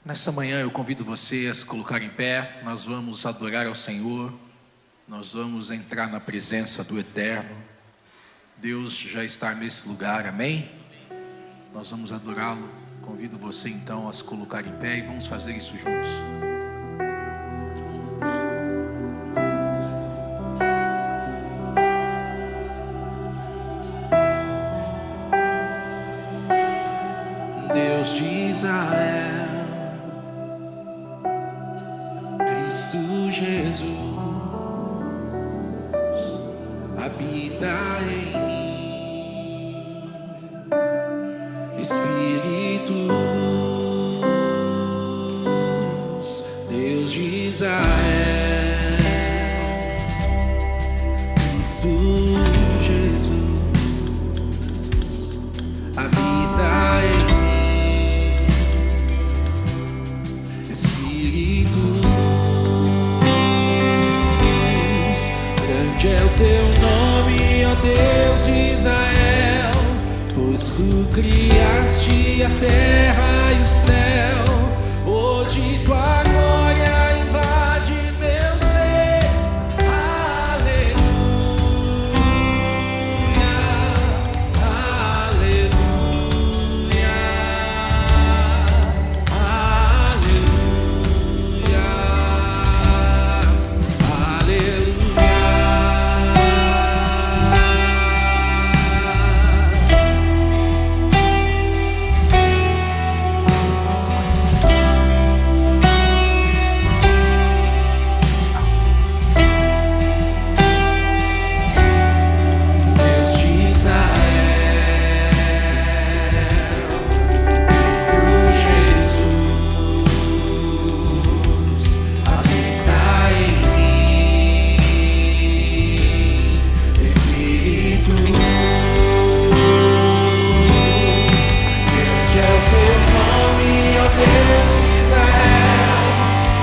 Nessa manhã eu convido você a se colocar em pé. Nós vamos adorar ao Senhor. Nós vamos entrar na presença do Eterno. Deus já está nesse lugar, amém? Nós vamos adorá-lo. Convido você então a se colocar em pé e vamos fazer isso juntos. Deus de Israel, Cristo Jesus, habita em mim, Espírito luz. Deus de Israel, Cristo Jesus, habita em mim, Espírito luz. Grande é o teu nome, ó Deus de Israel, pois tu criaste a terra e o céu. Hoje tua glória invade meu ser. Aleluia, aleluia, aleluia, Deus de Israel, Cristo Jesus, habita em mim, Espírito luz. Grande é o teu nome, ó Deus de Israel,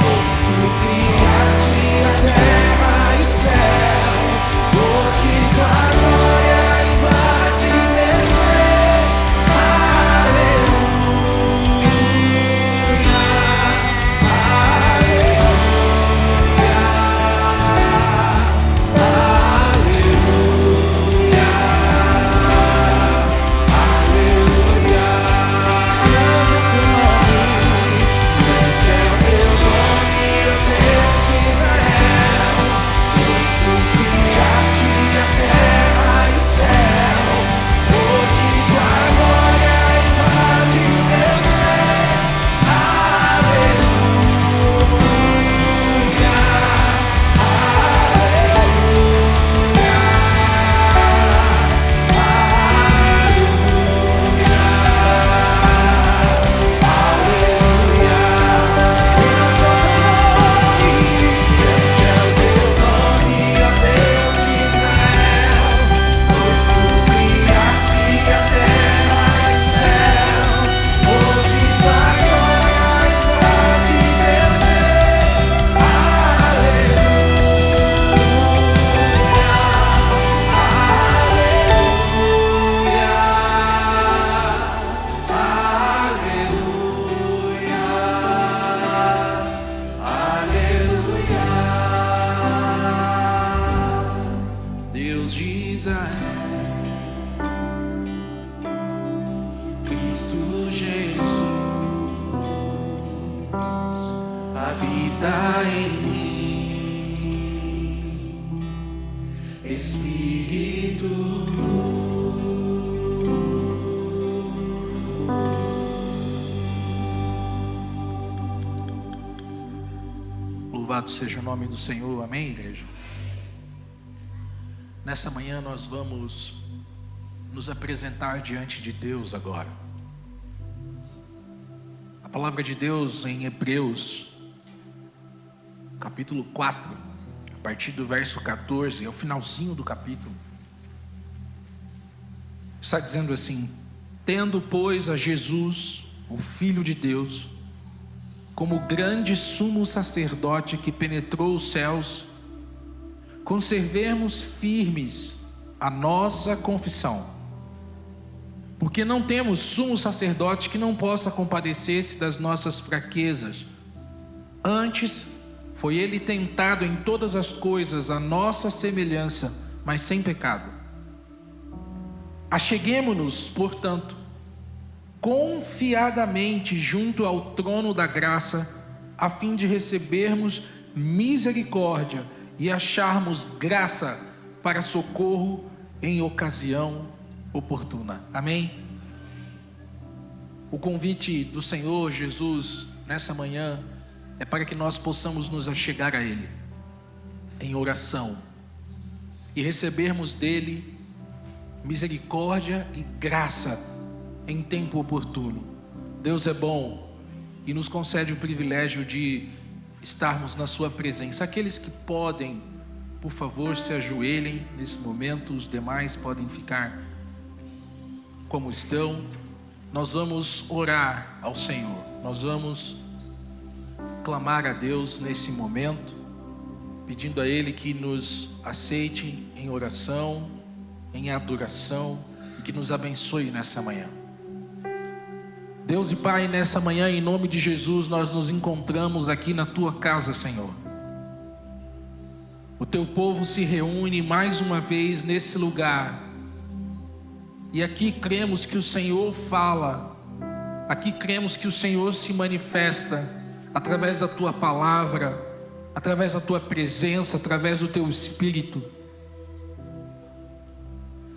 pois tu criaste a terra e o céu. Hoje tua glória invade meu ser. Aleluia, aleluia, aleluia, aleluia. Grande é o teu nome, ó Deus de Israel, pois tu criaste a terra e o céu. Hoje tua glória invade meu ser. Aleluia, grande é o teu nome, ó Deus de Israel, pois tu criaste a terra e o céu. Hoje tua glória invade meu ser. Aleluia, Deus de Israel, Cristo Jesus, habita em mim, Espírito Louvado seja o nome do Senhor, amém, igreja? Nessa manhã nós vamos nos apresentar diante de Deus agora. A palavra de Deus em Hebreus, capítulo 4, a partir do verso 14, é o finalzinho do capítulo. Está dizendo assim: tendo, pois, a Jesus, o Filho de Deus, como grande sumo sacerdote que penetrou os céus, conservemos firmes a nossa confissão, Porque não temos sumo sacerdote que não possa compadecer-se das nossas fraquezas. Antes, foi ele tentado em todas as coisas, a nossa semelhança, mas sem pecado. Acheguemo-nos, portanto, confiadamente junto ao trono da graça, a fim de recebermos misericórdia e acharmos graça para socorro em ocasião oportuna. Amém? O convite do Senhor Jesus nessa manhã é para que nós possamos nos achegar a Ele em oração e recebermos dele misericórdia e graça em tempo oportuno. Deus é bom e nos concede o privilégio de estarmos na sua presença. Aqueles que podem, por favor, se ajoelhem nesse momento. Os demais podem ficar como estão. Nós vamos orar ao Senhor. Nós vamos clamar a Deus nesse momento, pedindo a Ele que nos aceite em oração, em adoração, e que nos abençoe nessa manhã. Deus e Pai, nessa manhã, em nome de Jesus, nós nos encontramos aqui na Tua casa, Senhor. O Teu povo se reúne mais uma vez nesse lugar, e aqui cremos que o Senhor fala, aqui cremos que o Senhor se manifesta através da Tua palavra, através da Tua presença, através do Teu Espírito.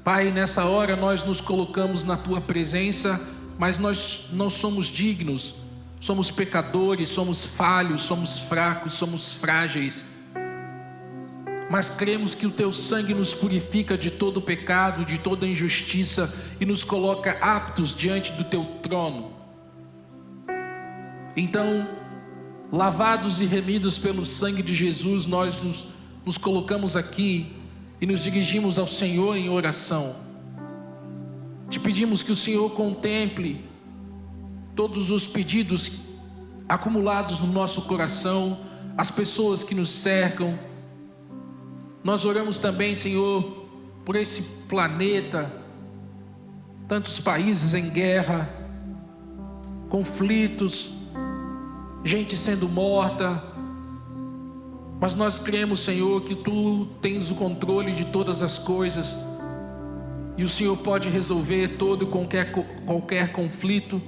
Pai, nessa hora nós nos colocamos na Tua presença, mas nós não somos dignos, somos pecadores, somos falhos, somos fracos, somos frágeis. Mas cremos que o Teu sangue nos purifica de todo pecado, de toda injustiça e nos coloca aptos diante do Teu trono. Então, lavados e remidos pelo sangue de Jesus, nós nos colocamos aqui e nos dirigimos ao Senhor em oração. Te pedimos que o Senhor contemple todos os pedidos acumulados no nosso coração, as pessoas que nos cercam. Nós oramos também, Senhor, por esse planeta, tantos países em guerra, conflitos, gente sendo morta, mas nós cremos, Senhor, que Tu tens o controle de todas as coisas, e o Senhor pode resolver todo e qualquer conflito.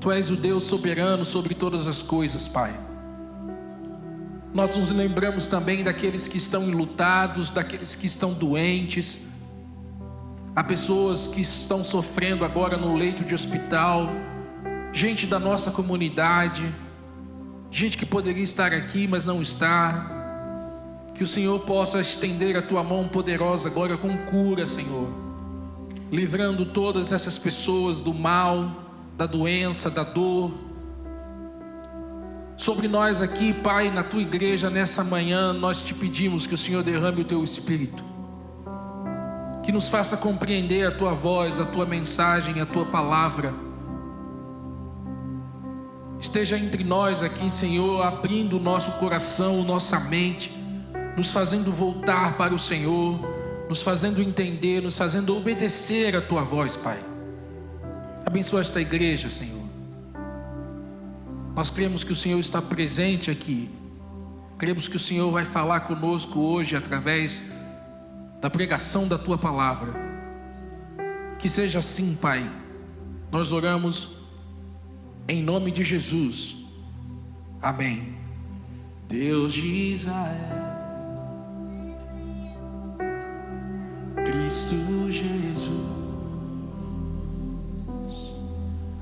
Tu és o Deus soberano sobre todas as coisas, Pai. Nós nos lembramos também daqueles que estão enlutados, daqueles que estão doentes. Há pessoas que estão sofrendo agora no leito de hospital, gente da nossa comunidade, gente que poderia estar aqui, mas não está. Que o Senhor possa estender a Tua mão poderosa agora com cura, Senhor, livrando todas essas pessoas do mal, da doença, da dor. Sobre nós aqui, Pai, na Tua igreja, nessa manhã, nós Te pedimos que o Senhor derrame o Teu Espírito, que nos faça compreender a Tua voz, a Tua mensagem, a Tua palavra. Esteja entre nós aqui, Senhor, abrindo o nosso coração, nossa mente, nos fazendo voltar para o Senhor, nos fazendo entender, nos fazendo obedecer a Tua voz, Pai. Abençoa esta igreja, Senhor. Nós cremos que o Senhor está presente aqui. Cremos que o Senhor vai falar conosco hoje através da pregação da Tua palavra. Que seja assim, Pai. Nós oramos em nome de Jesus. Amém. Deus de Israel, Cristo Jesus,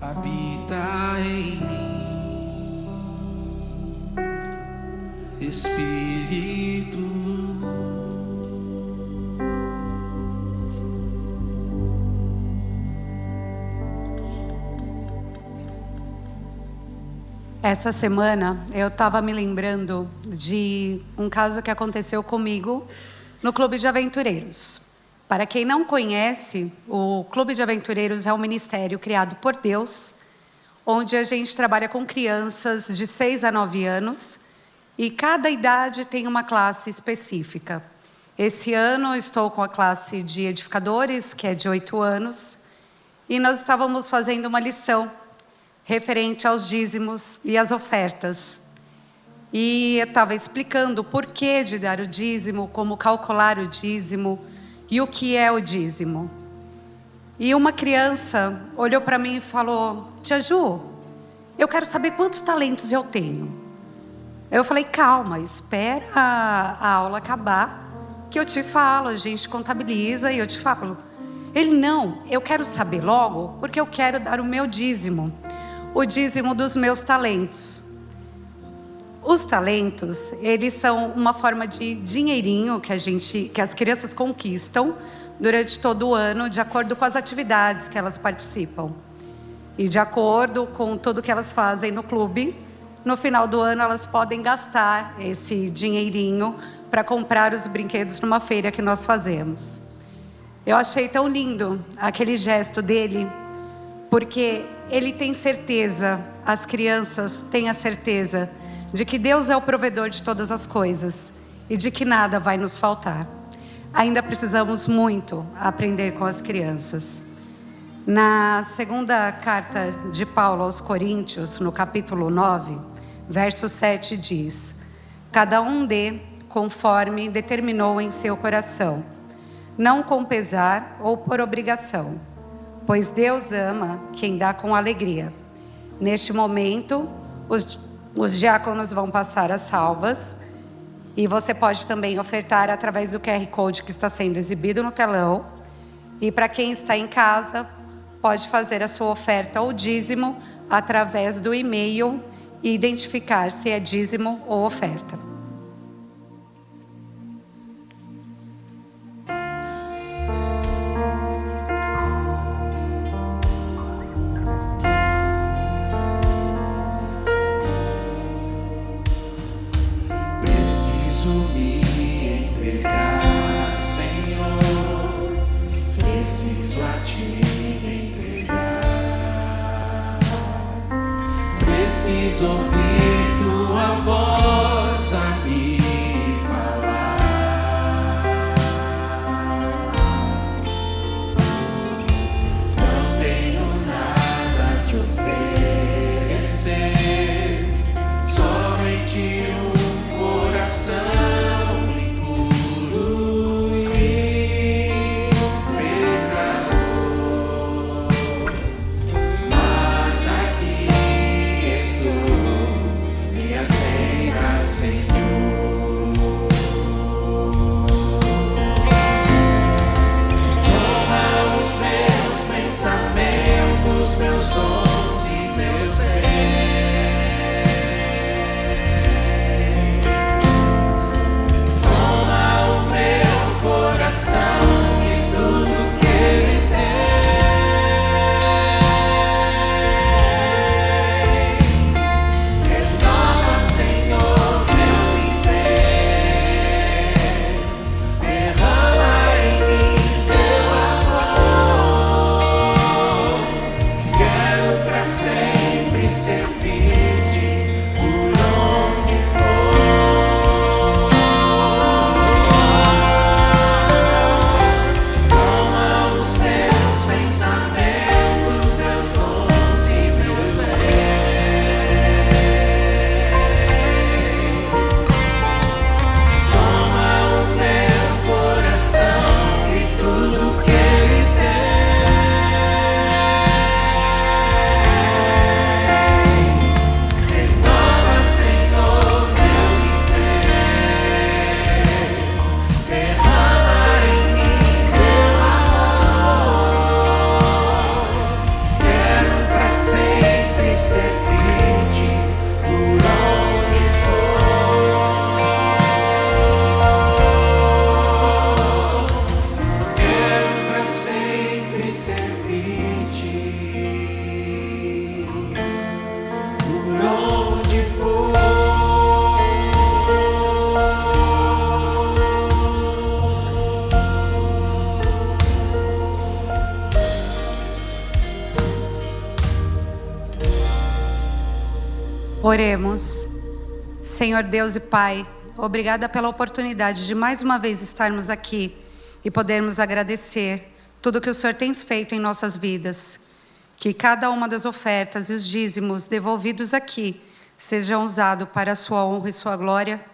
habita em mim, Espírito. Essa semana eu estava me lembrando de um caso que aconteceu comigo no Clube de Aventureiros. Para quem não conhece, o Clube de Aventureiros é um ministério criado por Deus, onde a gente trabalha com crianças de 6 a 9 anos e cada idade tem uma classe específica. Esse ano eu estou com a classe de edificadores, que é de 8 anos, e nós estávamos fazendo uma lição referente aos dízimos e às ofertas. E eu estava explicando o porquê de dar o dízimo, como calcular o dízimo e o que é o dízimo. E uma criança olhou para mim e falou: Tia Ju, eu quero saber quantos talentos eu tenho. Eu falei: calma, espera a aula acabar, que eu te falo, a gente contabiliza e eu te falo. Ele: não, eu quero saber logo, porque eu quero dar o meu dízimo, o dízimo dos meus talentos. Os talentos, eles são uma forma de dinheirinho que as crianças conquistam durante todo o ano, de acordo com as atividades que elas participam. E de acordo com tudo que elas fazem no clube, no final do ano elas podem gastar esse dinheirinho para comprar os brinquedos numa feira que nós fazemos. Eu achei tão lindo aquele gesto dele, porque ele tem certeza, as crianças têm a certeza de que Deus é o provedor de todas as coisas e de que nada vai nos faltar. Ainda precisamos muito aprender com as crianças. Na segunda carta de Paulo aos Coríntios, no capítulo 9, verso 7 diz: cada um dê conforme determinou em seu coração, não com pesar ou por obrigação, pois Deus ama quem dá com alegria. Neste momento, os diáconos vão passar as salvas e você pode também ofertar através do QR Code que está sendo exibido no telão. E para quem está em casa, pode fazer a sua oferta ou dízimo através do e-mail e identificar se é dízimo ou oferta. Preciso ouvir tua voz a me falar. Não tenho nada a te oferecer, somente um coração impuro e pecador. Mas aqui me aceita, Senhor. Toma os meus pensamentos, meus dons e meus bens. Toma o meu coração e tudo que ele Oremos. Senhor Deus e Pai, obrigada pela oportunidade de mais uma vez estarmos aqui e podermos agradecer tudo que o Senhor tem feito em nossas vidas. Que cada uma das ofertas e os dízimos devolvidos aqui sejam usados para a sua honra e sua glória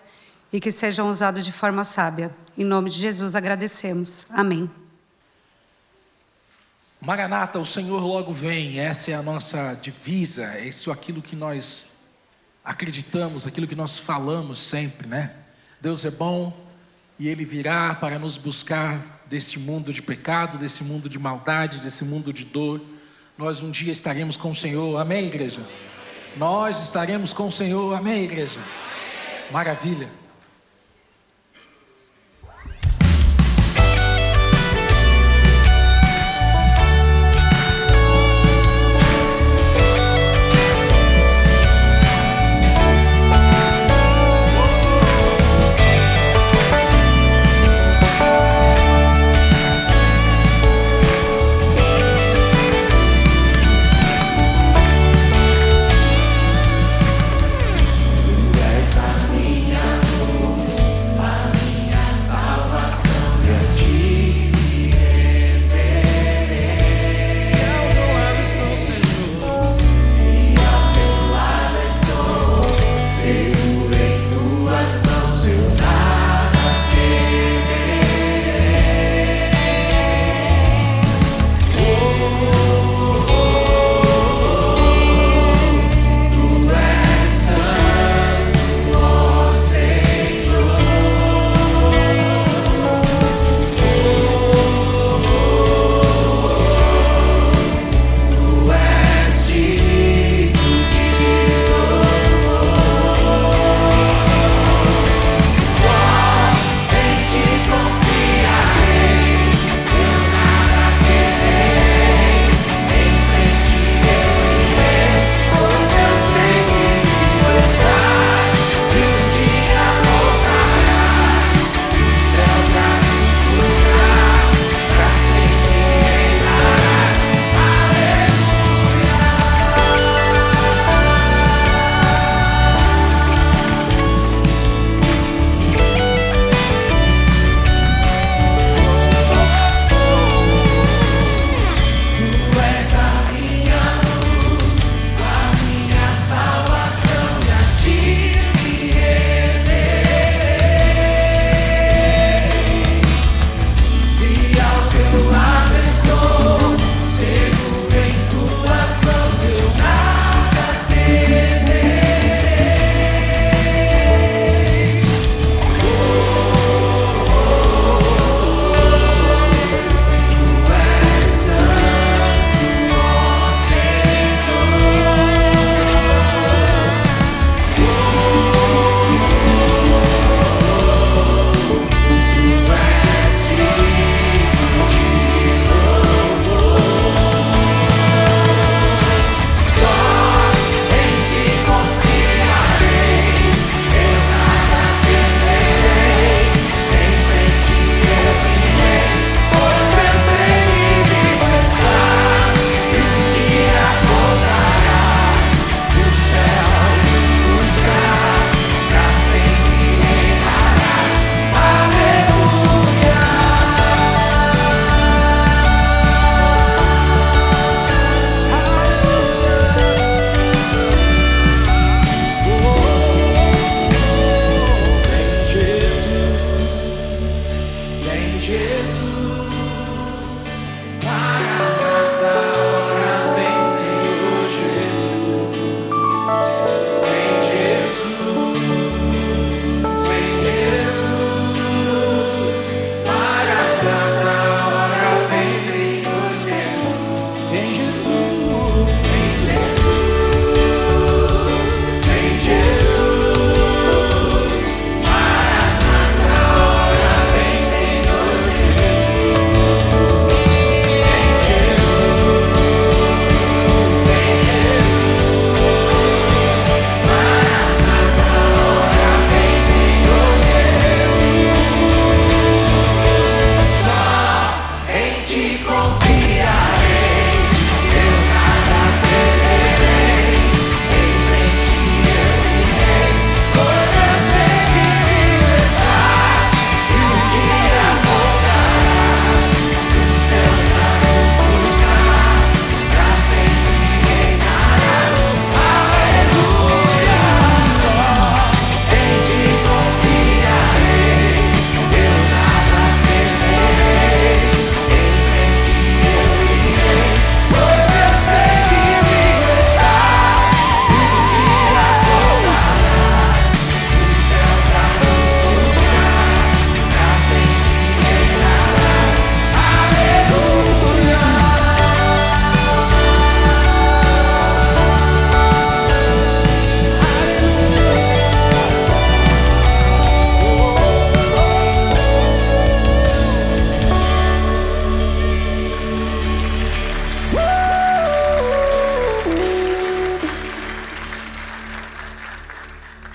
e que sejam usados de forma sábia. Em nome de Jesus agradecemos. Amém. Maranata, o Senhor logo vem. Essa é a nossa divisa. Isso é aquilo que nós acreditamos, aquilo que nós falamos sempre, né? Deus é bom e Ele virá para nos buscar desse mundo de pecado, desse mundo de maldade, desse mundo de dor. Nós um dia estaremos com o Senhor. Amém, igreja? Nós estaremos com o Senhor. Amém, igreja? Maravilha.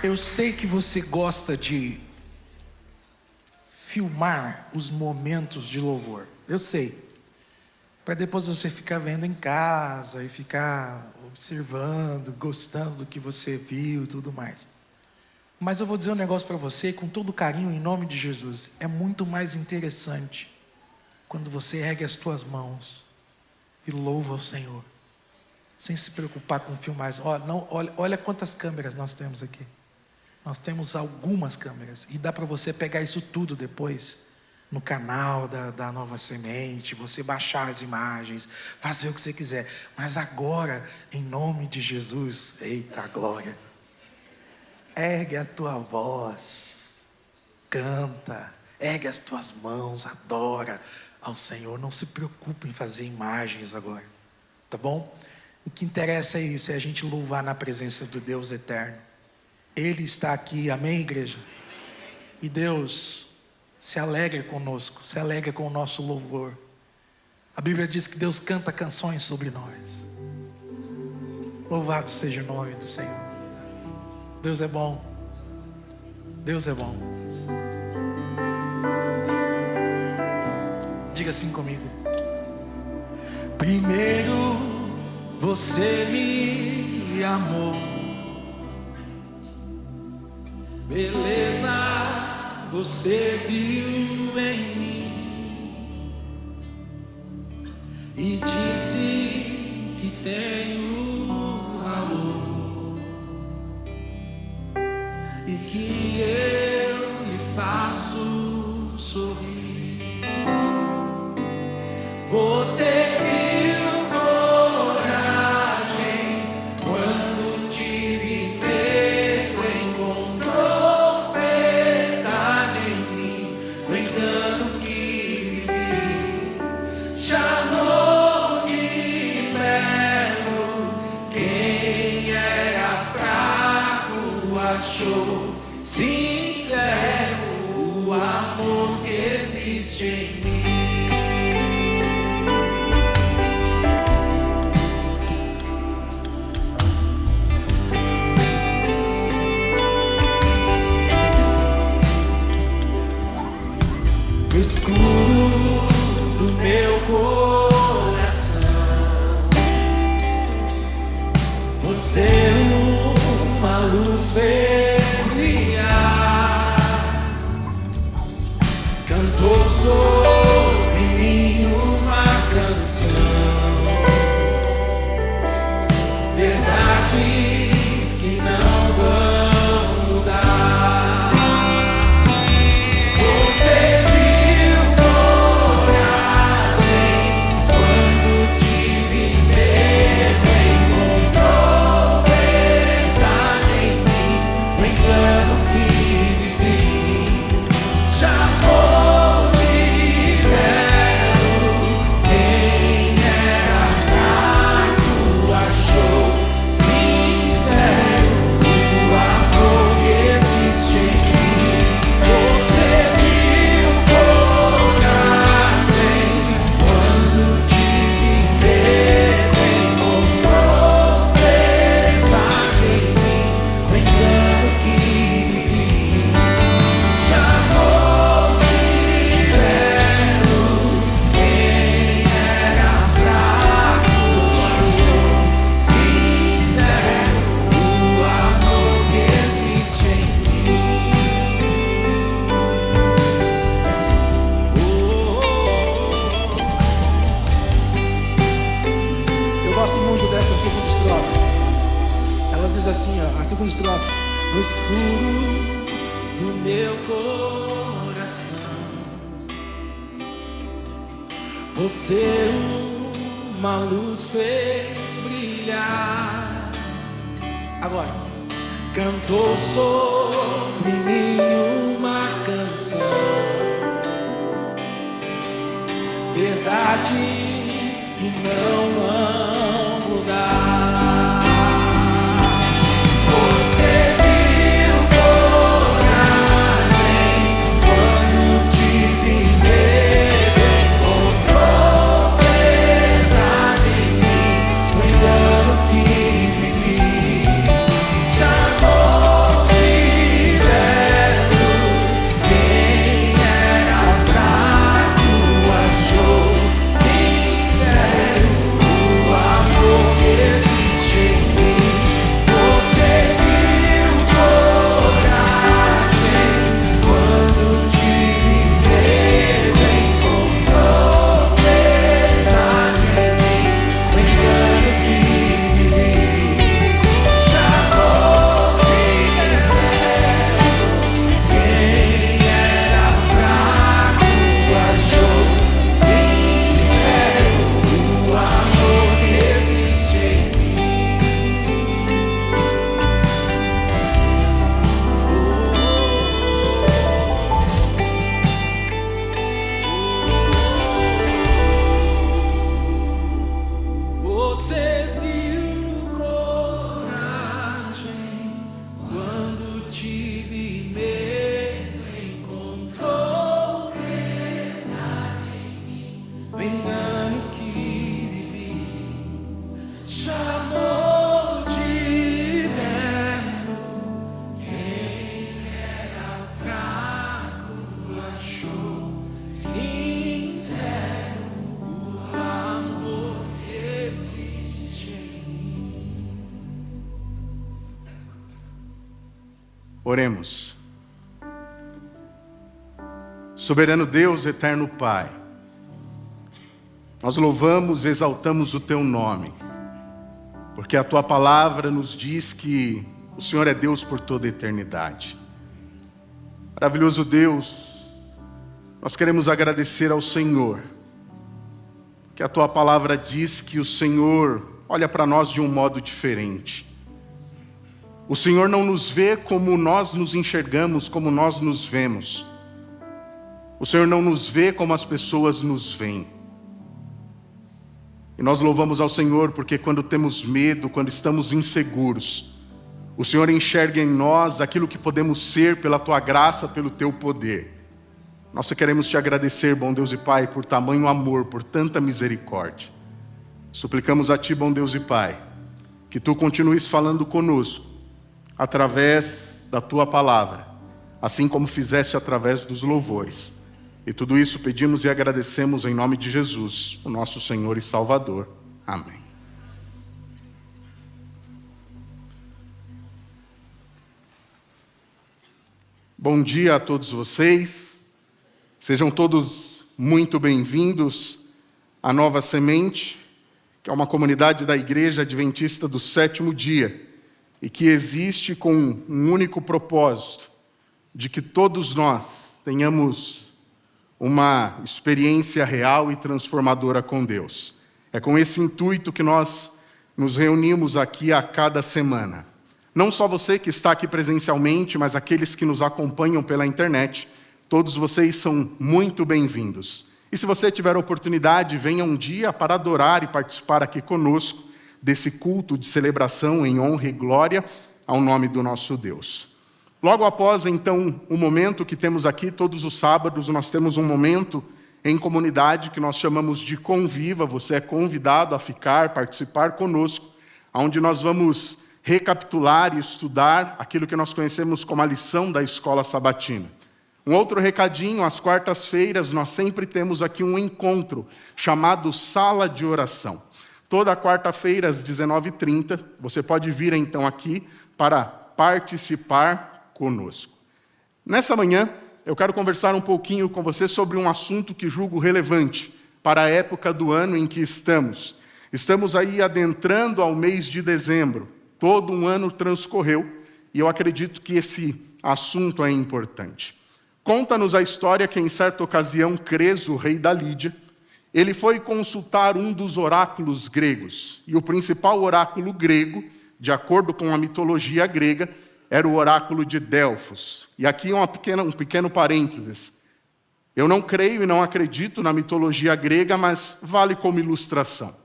Eu sei que você gosta de filmar os momentos de louvor. Eu sei. Para depois você ficar vendo em casa e ficar observando, gostando do que você viu e tudo mais. Mas eu vou dizer um negócio para você, com todo carinho, em nome de Jesus. É muito mais interessante quando você ergue as tuas mãos e louva o Senhor, sem se preocupar com filmagens. Olha quantas câmeras nós temos aqui. Nós temos algumas câmeras, e dá para você pegar isso tudo depois no canal da Nova Semente, você baixar as imagens, fazer o que você quiser. Mas agora, em nome de Jesus, eita glória, ergue a tua voz, canta, ergue as tuas mãos, adora ao Senhor. Não se preocupe em fazer imagens agora, tá bom? O que interessa é isso, é a gente louvar na presença do Deus eterno. Ele está aqui, amém, igreja? E Deus se alegra conosco, se alegra com o nosso louvor. A Bíblia diz que Deus canta canções sobre nós. Louvado seja o nome do Senhor. Deus é bom. Deus é bom. Diga assim comigo. Primeiro você me amou. Beleza, você viu em mim e disse que tenho valor e que eu lhe faço sorrir. Você viu coragem quando tive medo, encontrou verdade em mim, no engano que vivi, chamou de belo quem era fraco, achou sincero o amor que existe em mim. No escuro do meu coração, você uma luz fez brilhar, cantou sobre mim uma canção, verdades que não vão mudar. Você assim, ó, a segunda estrofe. No escuro do meu coração, você uma luz fez brilhar. Agora, cantou sobre mim uma canção, verdades que não vão mudar. Chamou de Oremos. Soberano Deus, eterno Pai, nós louvamos e exaltamos o Teu nome, porque a Tua palavra nos diz que o Senhor é Deus por toda a eternidade. Maravilhoso Deus, nós queremos agradecer ao Senhor, que a Tua palavra diz que o Senhor olha para nós de um modo diferente. O Senhor não nos vê como nós nos enxergamos, como nós nos vemos. O Senhor não nos vê como as pessoas nos veem. E nós louvamos ao Senhor porque quando temos medo, quando estamos inseguros, o Senhor enxerga em nós aquilo que podemos ser pela Tua graça, pelo Teu poder. Nós queremos Te agradecer, bom Deus e Pai, por tamanho amor, por tanta misericórdia. Suplicamos a Ti, bom Deus e Pai, que Tu continues falando conosco, através da Tua palavra, assim como fizeste através dos louvores. E tudo isso pedimos e agradecemos em nome de Jesus, o nosso Senhor e Salvador. Amém. Bom dia a todos vocês. Sejam todos muito bem-vindos à Nova Semente, que é uma comunidade da Igreja Adventista do Sétimo Dia e que existe com um único propósito, de que todos nós tenhamos uma experiência real e transformadora com Deus. É com esse intuito que nós nos reunimos aqui a cada semana. Não só você que está aqui presencialmente, mas aqueles que nos acompanham pela internet, todos vocês são muito bem-vindos. E se você tiver a oportunidade, venha um dia para adorar e participar aqui conosco desse culto de celebração em honra e glória ao nome do nosso Deus. Logo após, então, o momento que temos aqui, todos os sábados, nós temos um momento em comunidade que nós chamamos de Conviva. Você é convidado a ficar, participar conosco, onde nós vamos recapitular e estudar aquilo que nós conhecemos como a lição da escola sabatina. Um outro recadinho, às quartas-feiras nós sempre temos aqui um encontro chamado Sala de Oração. Toda quarta-feira às 19h30, você pode vir então aqui para participar conosco. Nessa manhã, eu quero conversar um pouquinho com você sobre um assunto que julgo relevante para a época do ano em que estamos. Estamos aí adentrando ao mês de dezembro. Todo um ano transcorreu e eu acredito que esse assunto é importante. Conta-nos a história que, em certa ocasião, Creso, rei da Lídia, ele foi consultar um dos oráculos gregos. E o principal oráculo grego, de acordo com a mitologia grega, era o oráculo de Delfos. E aqui um pequeno parênteses. Eu não creio e não acredito na mitologia grega, mas vale como ilustração.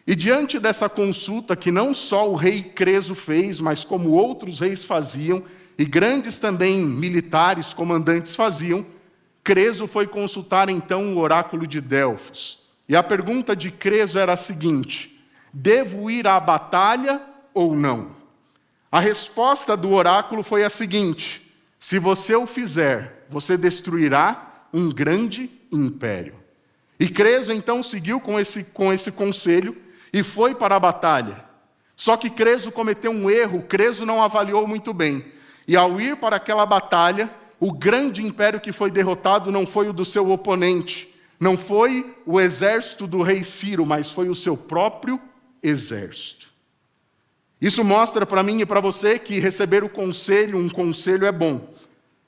E diante dessa consulta, que não só o rei Creso fez, mas como outros reis faziam, e grandes também militares, comandantes faziam, Creso foi consultar então o oráculo de Delfos. E a pergunta de Creso era a seguinte: devo ir à batalha ou não? A resposta do oráculo foi a seguinte: se você o fizer, você destruirá um grande império. E Creso então seguiu com esse conselho e foi para a batalha. Só que Creso cometeu um erro, Creso não avaliou muito bem. E ao ir para aquela batalha, o grande império que foi derrotado não foi o do seu oponente, não foi o exército do rei Ciro, mas foi o seu próprio exército. Isso mostra para mim e para você que receber um conselho é bom,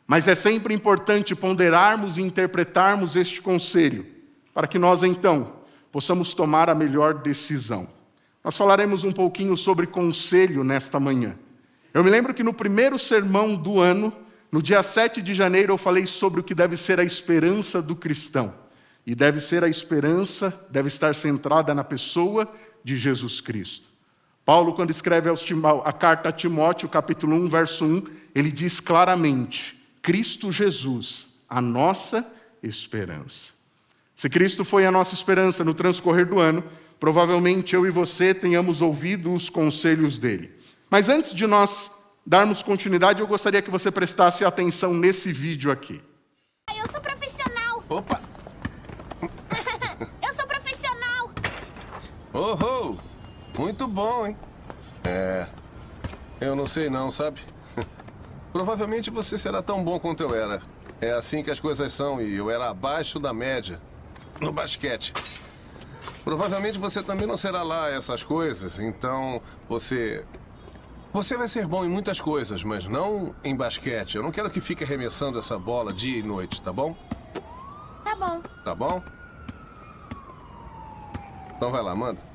mas é sempre importante ponderarmos e interpretarmos este conselho, para que nós então possamos tomar a melhor decisão. Nós falaremos um pouquinho sobre conselho nesta manhã. Eu me lembro que no primeiro sermão do ano, no dia 7 de janeiro, eu falei sobre o que deve ser a esperança do cristão. E deve estar centrada na pessoa de Jesus Cristo. Paulo, quando escreve a carta a Timóteo, capítulo 1, verso 1, ele diz claramente: Cristo Jesus, a nossa esperança. Se Cristo foi a nossa esperança no transcorrer do ano, provavelmente eu e você tenhamos ouvido os conselhos dele. Mas antes de nós darmos continuidade, eu gostaria que você prestasse atenção nesse vídeo aqui. Eu sou profissional. Opa! Eu sou profissional. Oh, muito bom, hein? Eu não sei não, sabe? Provavelmente você será tão bom quanto eu era. É assim que as coisas são e eu era abaixo da média no basquete. Provavelmente você também não será lá essas coisas, então você vai ser bom em muitas coisas, mas não em basquete. Eu não quero que fique arremessando essa bola dia e noite, tá bom? Tá bom. Tá bom? Então vai lá, manda.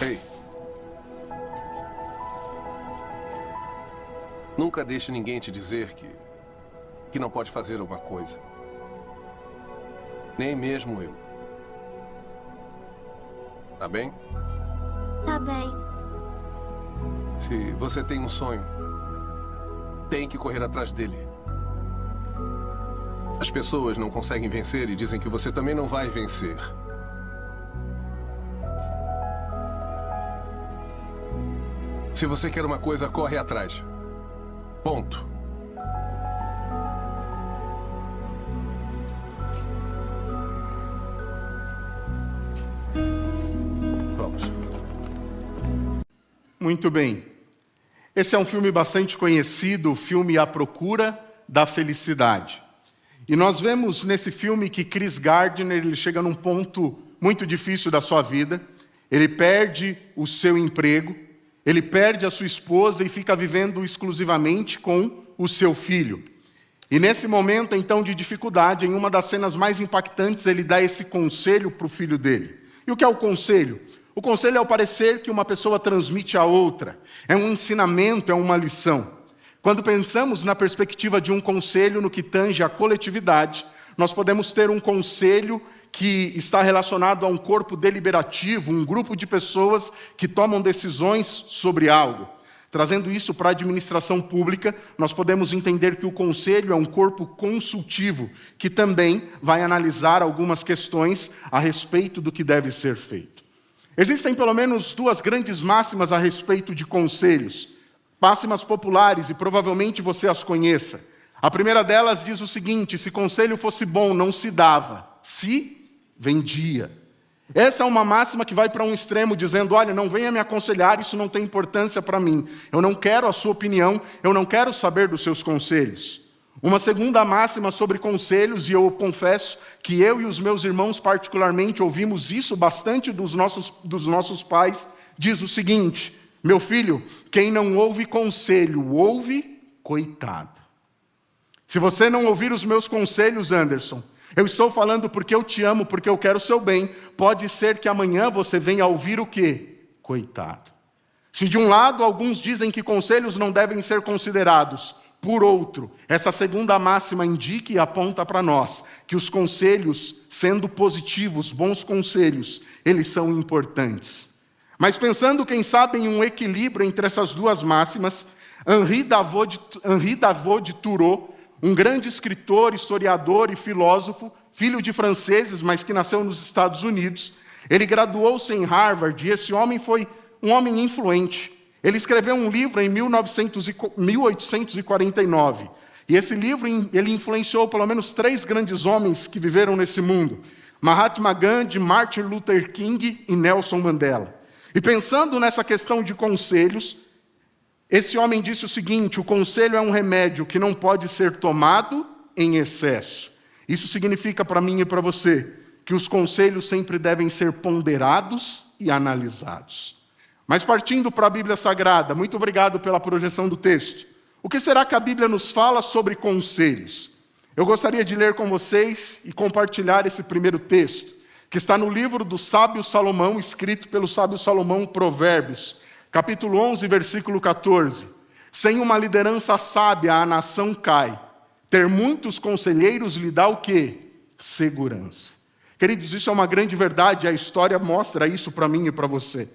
Ei. Nunca deixe ninguém te dizer que não pode fazer uma coisa. Nem mesmo eu. Tá bem? Tá bem. Se você tem um sonho, tem que correr atrás dele. As pessoas não conseguem vencer e dizem que você também não vai vencer. Se você quer uma coisa, corre atrás. Ponto. Vamos. Muito bem. Esse é um filme bastante conhecido, o filme A Procura da Felicidade. E nós vemos nesse filme que Chris Gardner ele chega num ponto muito difícil da sua vida. Ele perde o seu emprego, ele perde a sua esposa e fica vivendo exclusivamente com o seu filho. E nesse momento, então, de dificuldade, em uma das cenas mais impactantes, ele dá esse conselho para o filho dele. E o que é o conselho? O conselho é o parecer que uma pessoa transmite a outra. É um ensinamento, é uma lição. Quando pensamos na perspectiva de um conselho no que tange à coletividade, nós podemos ter um conselho que está relacionado a um corpo deliberativo, um grupo de pessoas que tomam decisões sobre algo. Trazendo isso para a administração pública, nós podemos entender que o conselho é um corpo consultivo, que também vai analisar algumas questões a respeito do que deve ser feito. Existem pelo menos duas grandes máximas a respeito de conselhos, máximas populares, e provavelmente você as conheça. A primeira delas diz o seguinte: se conselho fosse bom, não se dava, se vendia. Essa é uma máxima que vai para um extremo, dizendo, olha, não venha me aconselhar, isso não tem importância para mim. Eu não quero a sua opinião, eu não quero saber dos seus conselhos. Uma segunda máxima sobre conselhos, e eu confesso que eu e os meus irmãos particularmente ouvimos isso bastante dos nossos pais, diz o seguinte: meu filho, quem não ouve conselho, ouve coitado. Se você não ouvir os meus conselhos, Anderson, eu estou falando porque eu te amo, porque eu quero o seu bem. Pode ser que amanhã você venha a ouvir o quê? Coitado. Se de um lado alguns dizem que conselhos não devem ser considerados, por outro, essa segunda máxima indica e aponta para nós que os conselhos, sendo positivos, bons conselhos, eles são importantes. Mas pensando, quem sabe, em um equilíbrio entre essas duas máximas, Henri Davot de Thoreau, um grande escritor, historiador e filósofo, filho de franceses, mas que nasceu nos Estados Unidos, ele graduou-se em Harvard, e esse homem foi um homem influente. Ele escreveu um livro em 1849, e esse livro ele influenciou pelo menos 3 grandes homens que viveram nesse mundo: Mahatma Gandhi, Martin Luther King e Nelson Mandela. E pensando nessa questão de conselhos, esse homem disse o seguinte: o conselho é um remédio que não pode ser tomado em excesso. Isso significa para mim e para você que os conselhos sempre devem ser ponderados e analisados. Mas partindo para a Bíblia Sagrada, muito obrigado pela projeção do texto. O que será que a Bíblia nos fala sobre conselhos? Eu gostaria de ler com vocês e compartilhar esse primeiro texto, que está no livro do sábio Salomão, escrito pelo sábio Salomão, Provérbios, capítulo 11, versículo 14. Sem uma liderança sábia, a nação cai. Ter muitos conselheiros lhe dá o quê? Segurança. Queridos, isso é uma grande verdade, a história mostra isso para mim e para você.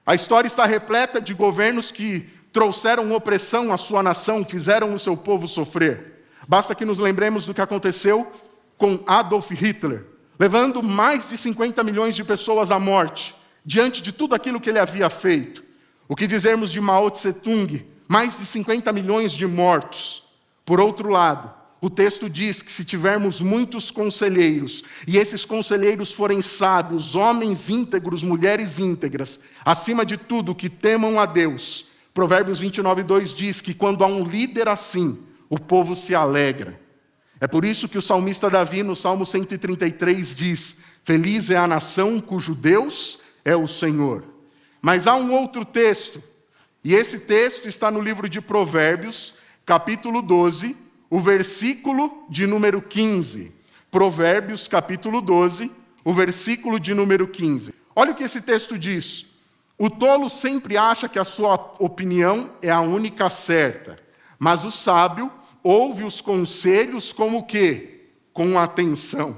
A história está repleta de governos que trouxeram opressão à sua nação, fizeram o seu povo sofrer. Basta que nos lembremos do que aconteceu com Adolf Hitler. levando mais de 50 milhões de pessoas à morte, diante de tudo aquilo que ele havia feito. O que dizermos de Mao Tse-tung? Mais de 50 milhões de mortos. Por outro lado, o texto diz que se tivermos muitos conselheiros, e esses conselheiros forem sábios, homens íntegros, mulheres íntegras, acima de tudo que temam a Deus, Provérbios 29:2 diz que quando há um líder assim, o povo se alegra. É por isso que o salmista Davi, no Salmo 133, diz: feliz é a nação cujo Deus é o Senhor. Mas há um outro texto, e esse texto está no livro de Provérbios, capítulo 12, o versículo de número 15. Provérbios, capítulo 12, o versículo de número 15. Olha o que esse texto diz. O tolo sempre acha que a sua opinião é a única certa, mas o sábio ouve os conselhos como o quê? Com atenção.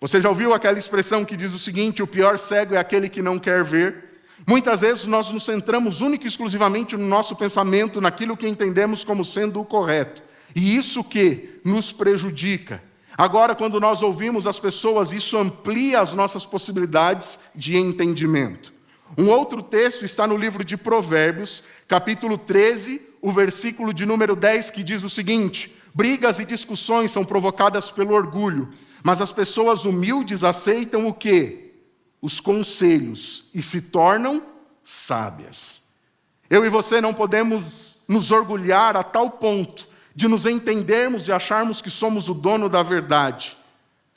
Você já ouviu aquela expressão que diz o seguinte: o pior cego é aquele que não quer ver? Muitas vezes nós nos centramos única e exclusivamente no nosso pensamento, naquilo que entendemos como sendo o correto. E isso que nos prejudica. Agora, quando nós ouvimos as pessoas, isso amplia as nossas possibilidades de entendimento. Um outro texto está no livro de Provérbios, capítulo 13, o versículo de número 10, que diz o seguinte: brigas e discussões são provocadas pelo orgulho, mas as pessoas humildes aceitam o quê? Os conselhos, e se tornam sábias. Eu e você não podemos nos orgulhar a tal ponto de nos entendermos e acharmos que somos o dono da verdade.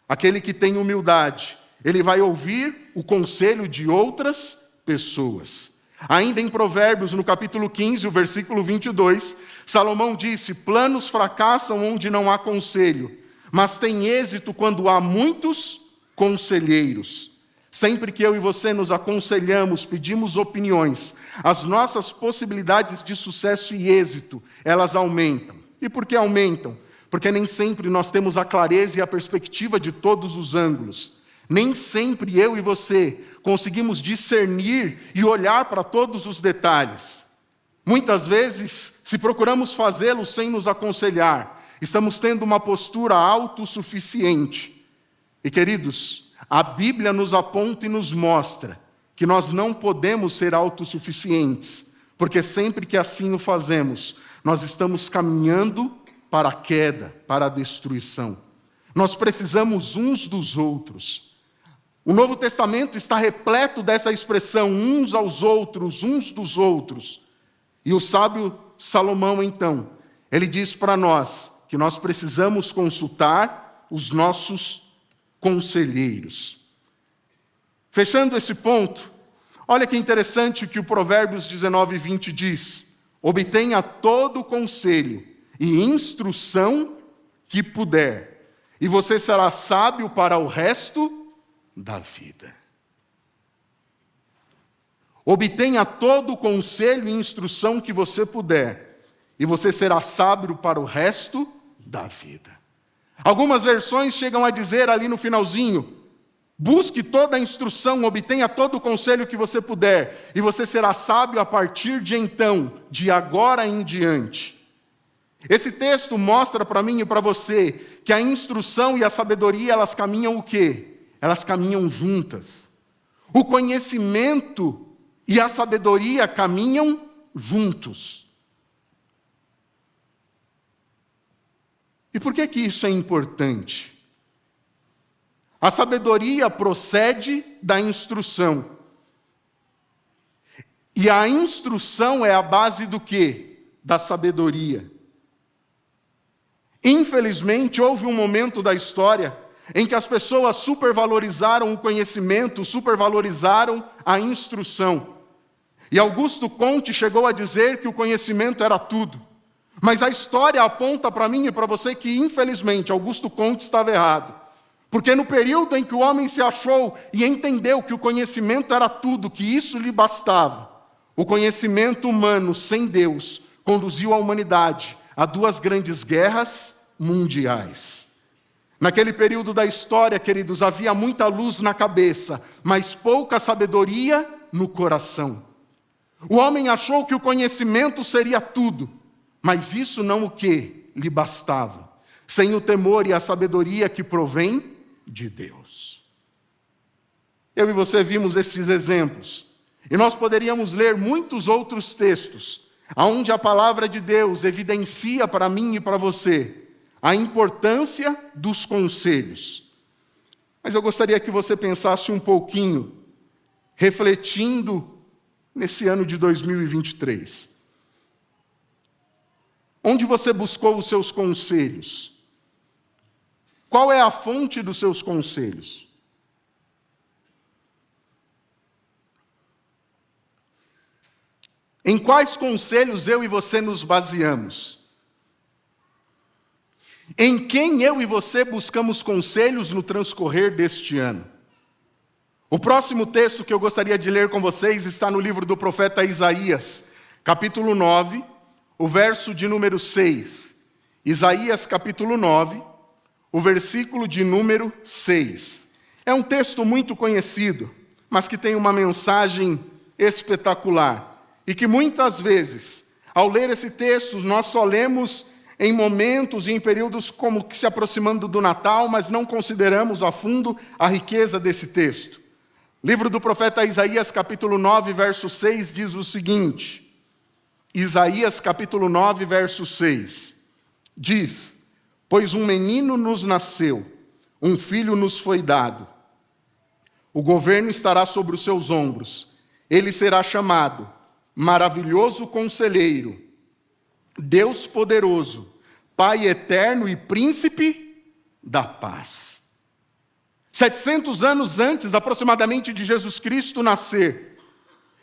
Aquele que tem humildade, ele vai ouvir o conselho de outras pessoas. Ainda em Provérbios, no capítulo 15, o versículo 22, Salomão disse: planos fracassam onde não há conselho, mas tem êxito quando há muitos conselheiros. Sempre que eu e você nos aconselhamos, pedimos opiniões, as nossas possibilidades de sucesso e êxito, elas aumentam. E por que aumentam? Porque nem sempre nós temos a clareza e a perspectiva de todos os ângulos. Nem sempre eu e você conseguimos discernir e olhar para todos os detalhes. Muitas vezes, se procuramos fazê-lo sem nos aconselhar, estamos tendo uma postura autossuficiente. E, queridos, a Bíblia nos aponta e nos mostra que nós não podemos ser autossuficientes, porque sempre que assim o fazemos, nós estamos caminhando para a queda, para a destruição. Nós precisamos uns dos outros. O Novo Testamento está repleto dessa expressão, uns aos outros, uns dos outros. E o sábio Salomão, então, ele diz para nós que nós precisamos consultar os nossos conselheiros. Fechando esse ponto, olha que interessante o que o Provérbios 19:20 diz: obtenha todo o conselho e instrução que puder, e você será sábio para o resto da vida. Obtenha todo o conselho e instrução que você puder, e você será sábio para o resto da vida. Algumas versões chegam a dizer ali no finalzinho: busque toda a instrução, obtenha todo o conselho que você puder, e você será sábio a partir de então, de agora em diante. Esse texto mostra para mim e para você que a instrução e a sabedoria, elas caminham o quê? Elas caminham juntas. O conhecimento e a sabedoria caminham juntos. E por que isso é importante? A sabedoria procede da instrução. E a instrução é a base do quê? Da sabedoria. Infelizmente, houve um momento da história em que as pessoas supervalorizaram o conhecimento, supervalorizaram a instrução. E Augusto Comte chegou a dizer que o conhecimento era tudo. Mas a história aponta para mim e para você que, infelizmente, Augusto Comte estava errado. Porque no período em que o homem se achou e entendeu que o conhecimento era tudo, que isso lhe bastava, o conhecimento humano sem Deus conduziu a humanidade a 2 grandes guerras mundiais. Naquele período da história, queridos, havia muita luz na cabeça, mas pouca sabedoria no coração. O homem achou que o conhecimento seria tudo, mas isso não o que lhe bastava. Sem o temor e a sabedoria que provém de Deus. Eu e você vimos esses exemplos. E nós poderíamos ler muitos outros textos, onde a palavra de Deus evidencia para mim e para você a importância dos conselhos. Mas eu gostaria que você pensasse um pouquinho, refletindo nesse ano de 2023. Onde você buscou os seus conselhos? Qual é a fonte dos seus conselhos? Em quais conselhos eu e você nos baseamos? Em quem eu e você buscamos conselhos no transcorrer deste ano? O próximo texto que eu gostaria de ler com vocês está no livro do profeta Isaías, capítulo 9, o verso de número 6. Isaías, capítulo 9, o versículo de número 6. É um texto muito conhecido, mas que tem uma mensagem espetacular. E que muitas vezes, ao ler esse texto, nós só lemos em momentos e em períodos como que se aproximando do Natal, mas não consideramos a fundo a riqueza desse texto. Livro do profeta Isaías, capítulo 9, verso 6, diz o seguinte. Isaías, capítulo 9, verso 6, diz: Pois um menino nos nasceu, um filho nos foi dado. O governo estará sobre os seus ombros. Ele será chamado Maravilhoso Conselheiro, Deus Poderoso, Pai Eterno e Príncipe da Paz. 700 anos antes, aproximadamente, de Jesus Cristo nascer,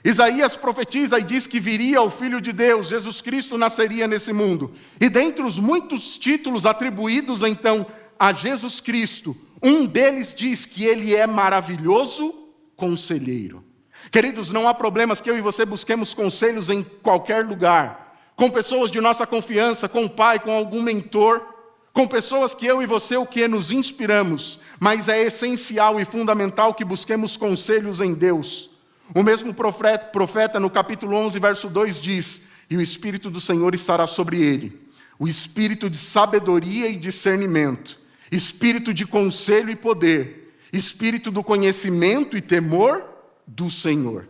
Isaías profetiza e diz que viria o Filho de Deus, Jesus Cristo nasceria nesse mundo. E dentre os muitos títulos atribuídos, então, a Jesus Cristo, um deles diz que ele é maravilhoso conselheiro. Queridos, não há problemas que eu e você busquemos conselhos em qualquer lugar, com pessoas de nossa confiança, com o pai, com algum mentor, com pessoas que eu e você o que nos inspiramos, mas é essencial e fundamental que busquemos conselhos em Deus. O mesmo profeta no capítulo 11, verso 2 diz: E o Espírito do Senhor estará sobre ele, o Espírito de sabedoria e discernimento, Espírito de conselho e poder, Espírito do conhecimento e temor do Senhor.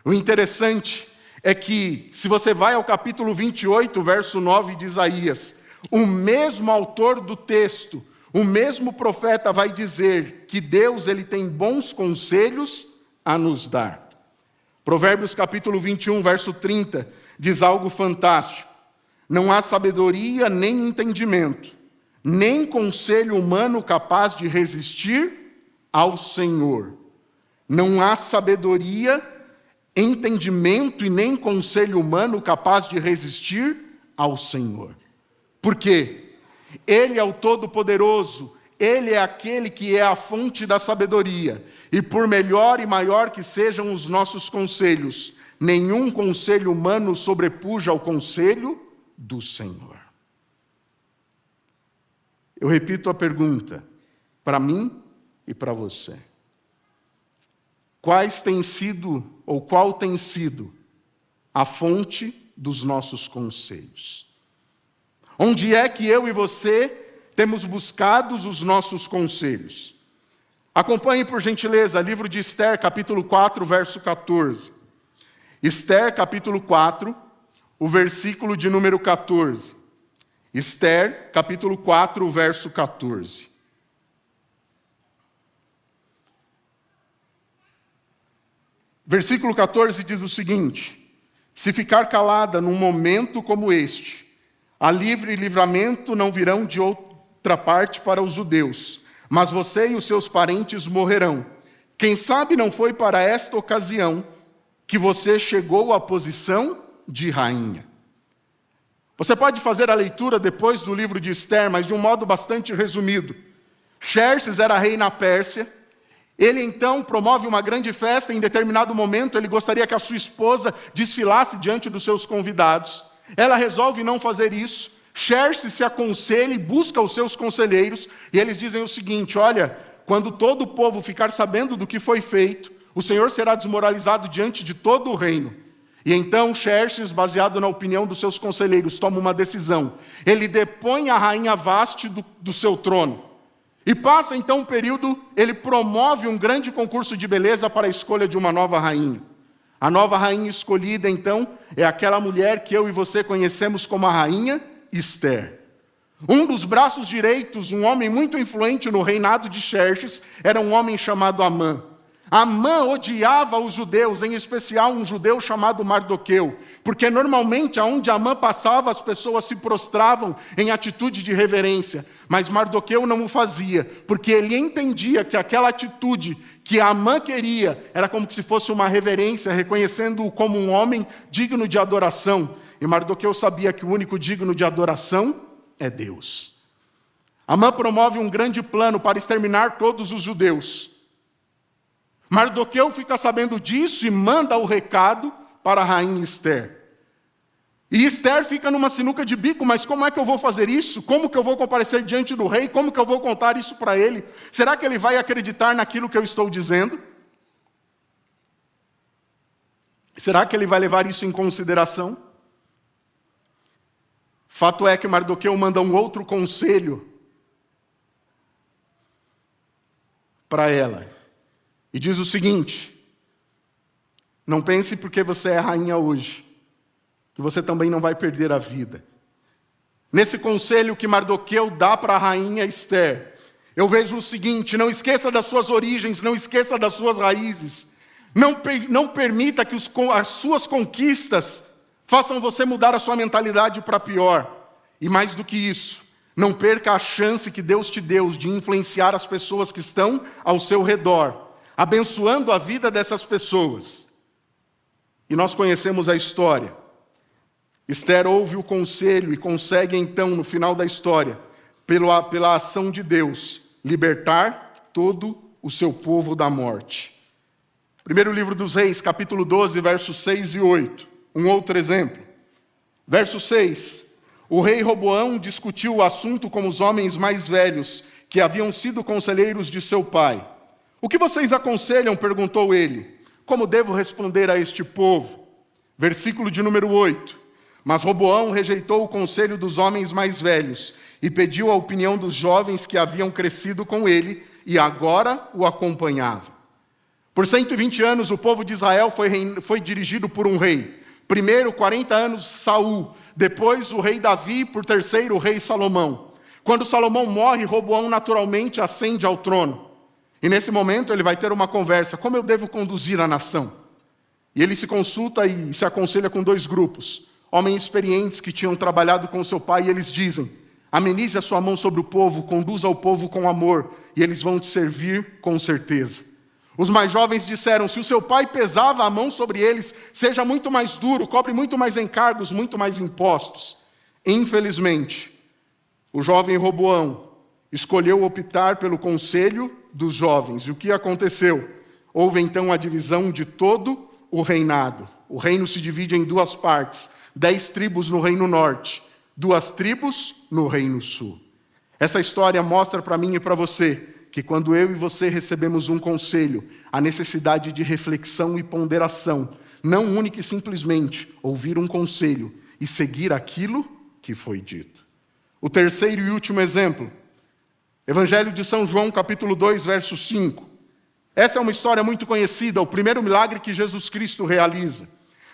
O interessante é que, se você vai ao capítulo 28, verso 9 de Isaías, o mesmo autor do texto, o mesmo profeta vai dizer que Deus ele tem bons conselhos a nos dar. Provérbios capítulo 21, verso 30, diz algo fantástico. Não há sabedoria nem entendimento, nem conselho humano capaz de resistir ao Senhor. Não há sabedoria, entendimento e nem conselho humano capaz de resistir ao Senhor. Por quê? Ele é o Todo-Poderoso, Ele é aquele que é a fonte da sabedoria. E por melhor e maior que sejam os nossos conselhos, nenhum conselho humano sobrepuja ao conselho do Senhor. Eu repito a pergunta, para mim e para você. Qual tem sido a fonte dos nossos conselhos? Onde é que eu e você temos buscado os nossos conselhos? Acompanhe, por gentileza, livro de Esther, capítulo 4, verso 14. Esther, capítulo 4, o versículo de número 14. Esther, capítulo 4, verso 14. Versículo 14 diz o seguinte: Se ficar calada num momento como este, a livre e livramento não virão de outra parte para os judeus, mas você e os seus parentes morrerão. Quem sabe não foi para esta ocasião que você chegou à posição de rainha. Você pode fazer a leitura depois do livro de Esther, mas de um modo bastante resumido. Xerxes era rei na Pérsia. Ele então promove uma grande festa. Em determinado momento ele gostaria que a sua esposa desfilasse diante dos seus convidados. Ela resolve não fazer isso. Xerxes se aconselha e busca os seus conselheiros, e eles dizem o seguinte: olha, quando todo o povo ficar sabendo do que foi feito, o Senhor será desmoralizado diante de todo o reino. E então Xerxes, baseado na opinião dos seus conselheiros, toma uma decisão. Ele depõe a rainha Vaste do seu trono. E passa então um período, ele promove um grande concurso de beleza para a escolha de uma nova rainha. A nova rainha escolhida, então, é aquela mulher que eu e você conhecemos como a rainha Esther. Um dos braços direitos, um homem muito influente no reinado de Xerxes, era um homem chamado Amã. Amã odiava os judeus, em especial um judeu chamado Mardoqueu, porque normalmente aonde Amã passava as pessoas se prostravam em atitude de reverência, mas Mardoqueu não o fazia, porque ele entendia que aquela atitude que Amã queria era como se fosse uma reverência, reconhecendo-o como um homem digno de adoração, e Mardoqueu sabia que o único digno de adoração é Deus. Amã promove um grande plano para exterminar todos os judeus. Mardoqueu fica sabendo disso e manda o recado para a rainha Esther. E Esther fica numa sinuca de bico, mas como é que eu vou fazer isso? Como que eu vou comparecer diante do rei? Como que eu vou contar isso para ele? Será que ele vai acreditar naquilo que eu estou dizendo? Será que ele vai levar isso em consideração? Fato é que Mardoqueu manda um outro conselho para ela. E diz o seguinte: não pense porque você é rainha hoje, que você também não vai perder a vida. Nesse conselho que Mardoqueu dá para a rainha Esther, eu vejo o seguinte: não esqueça das suas origens, não esqueça das suas raízes. Não permita que as suas conquistas façam você mudar a sua mentalidade para pior. E mais do que isso, não perca a chance que Deus te deu de influenciar as pessoas que estão ao seu redor, abençoando a vida dessas pessoas. E nós conhecemos a história. Esther ouve o conselho e consegue então, no final da história, pela ação de Deus, libertar todo o seu povo da morte. Primeiro livro dos Reis, capítulo 12, versos 6 e 8. Um outro exemplo. Verso 6. O rei Roboão discutiu o assunto com os homens mais velhos, que haviam sido conselheiros de seu pai. O que vocês aconselham? Perguntou ele. Como devo responder a este povo? Versículo de número 8. Mas Roboão rejeitou o conselho dos homens mais velhos e pediu a opinião dos jovens que haviam crescido com ele e agora o acompanhavam. Por 120 anos o povo de Israel foi dirigido por um rei. Primeiro 40 anos Saul, depois o rei Davi, por terceiro o rei Salomão. Quando Salomão morre, Roboão naturalmente ascende ao trono. E nesse momento ele vai ter uma conversa: como eu devo conduzir a nação? E ele se consulta e se aconselha com dois grupos. Homens experientes que tinham trabalhado com seu pai, e eles dizem: amenize a sua mão sobre o povo, conduza o povo com amor, e eles vão te servir com certeza. Os mais jovens disseram: se o seu pai pesava a mão sobre eles, seja muito mais duro, cobre muito mais encargos, muito mais impostos. Infelizmente, o jovem Roboão escolheu optar pelo conselho dos jovens. E o que aconteceu? Houve então a divisão de todo o reinado. O reino se divide em duas partes: 10 tribos no reino norte, 2 tribos no reino sul. Essa história mostra para mim e para você que quando eu e você recebemos um conselho, a necessidade de reflexão e ponderação, não única e simplesmente ouvir um conselho e seguir aquilo que foi dito. O terceiro e último exemplo, Evangelho de São João, capítulo 2, verso 5. Essa é uma história muito conhecida, o primeiro milagre que Jesus Cristo realiza.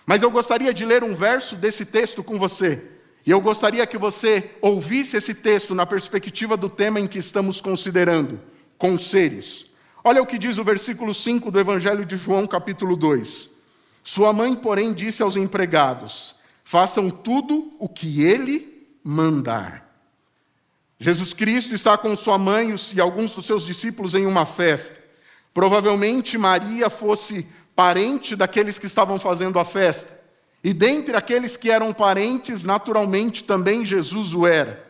Mas eu gostaria de ler um verso desse texto com você. E eu gostaria que você ouvisse esse texto na perspectiva do tema em que estamos considerando: conselhos. Olha o que diz o versículo 5 do Evangelho de João, capítulo 2. Sua mãe, porém, disse aos empregados: façam tudo o que ele mandar. Jesus Cristo está com sua mãe e alguns dos seus discípulos em uma festa. Provavelmente Maria fosse parente daqueles que estavam fazendo a festa. E dentre aqueles que eram parentes, naturalmente também Jesus o era.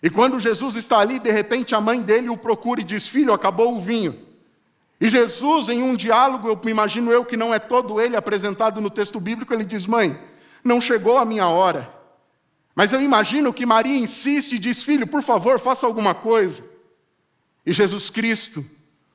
E quando Jesus está ali, de repente a mãe dele o procura e diz: filho, acabou o vinho. E Jesus, em um diálogo, eu imagino eu que não é todo ele apresentado no texto bíblico, ele diz: mãe, não chegou a minha hora. Mas eu imagino que Maria insiste e diz: filho, por favor, faça alguma coisa. E Jesus Cristo,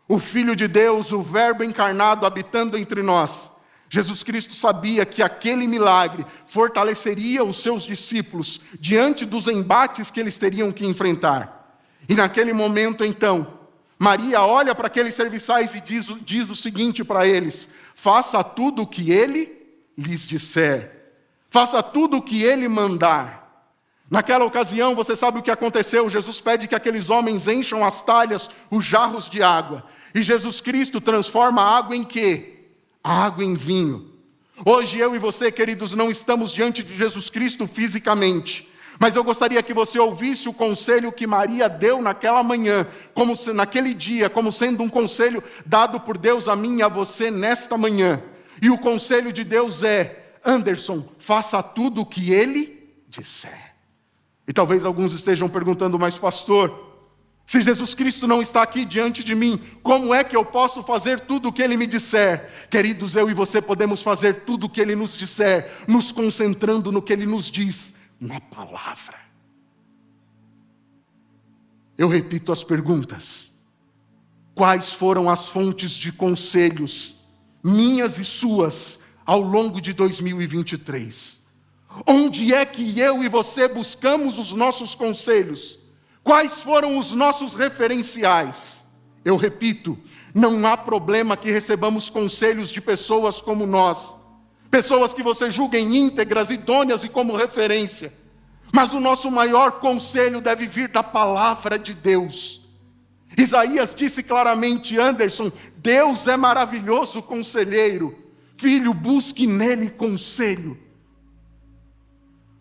o Filho de Deus, o Verbo encarnado habitando entre nós, Jesus Cristo sabia que aquele milagre fortaleceria os seus discípulos diante dos embates que eles teriam que enfrentar. E naquele momento, então, Maria olha para aqueles serviçais e diz o seguinte para eles: faça tudo o que ele lhes disser, faça tudo o que ele mandar. Naquela ocasião, você sabe o que aconteceu? Jesus pede que aqueles homens encham as talhas, os jarros de água. E Jesus Cristo transforma a água em quê? A água em vinho. Hoje eu e você, queridos, não estamos diante de Jesus Cristo fisicamente, mas eu gostaria que você ouvisse o conselho que Maria deu naquela manhã, naquele dia, como sendo um conselho dado por Deus a mim e a você nesta manhã. E o conselho de Deus é: Anderson, faça tudo o que ele disser. E talvez alguns estejam perguntando: mas pastor, se Jesus Cristo não está aqui diante de mim, como é que eu posso fazer tudo o que ele me disser? Queridos, eu e você podemos fazer tudo o que ele nos disser, nos concentrando no que ele nos diz, na palavra. Eu repito as perguntas: quais foram as fontes de conselhos, minhas e suas, ao longo de 2023? Onde é que eu e você buscamos os nossos conselhos? Quais foram os nossos referenciais? Eu repito, não há problema que recebamos conselhos de pessoas como nós, pessoas que você julga íntegras, idôneas e como referência. Mas o nosso maior conselho deve vir da palavra de Deus. Isaías disse claramente: Anderson, Deus é maravilhoso conselheiro. Filho, busque nele conselho,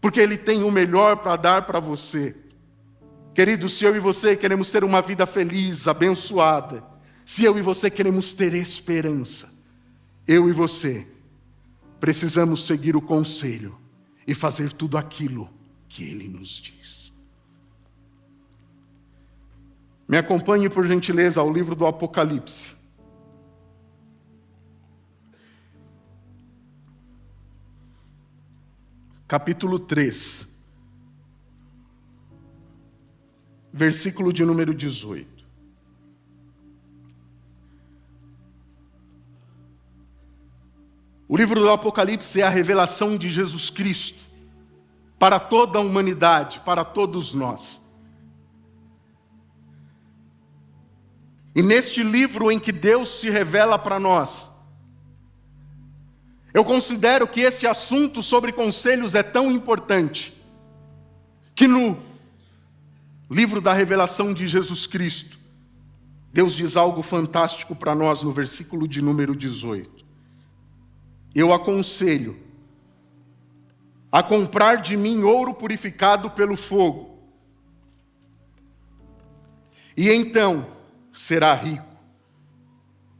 porque ele tem o melhor para dar para você. Queridos, se eu e você queremos ter uma vida feliz, abençoada, se eu e você queremos ter esperança, eu e você precisamos seguir o conselho e fazer tudo aquilo que ele nos diz. Me acompanhe, por gentileza, ao livro do Apocalipse. Capítulo 3. Versículo de número 18. O livro do Apocalipse é a revelação de Jesus Cristo para toda a humanidade, para todos nós. E neste livro em que Deus se revela para nós, eu considero que este assunto sobre conselhos é tão importante, que no livro da revelação de Jesus Cristo, Deus diz algo fantástico para nós no versículo de número 18. Eu aconselho a comprar de mim ouro purificado pelo fogo, e então será rico.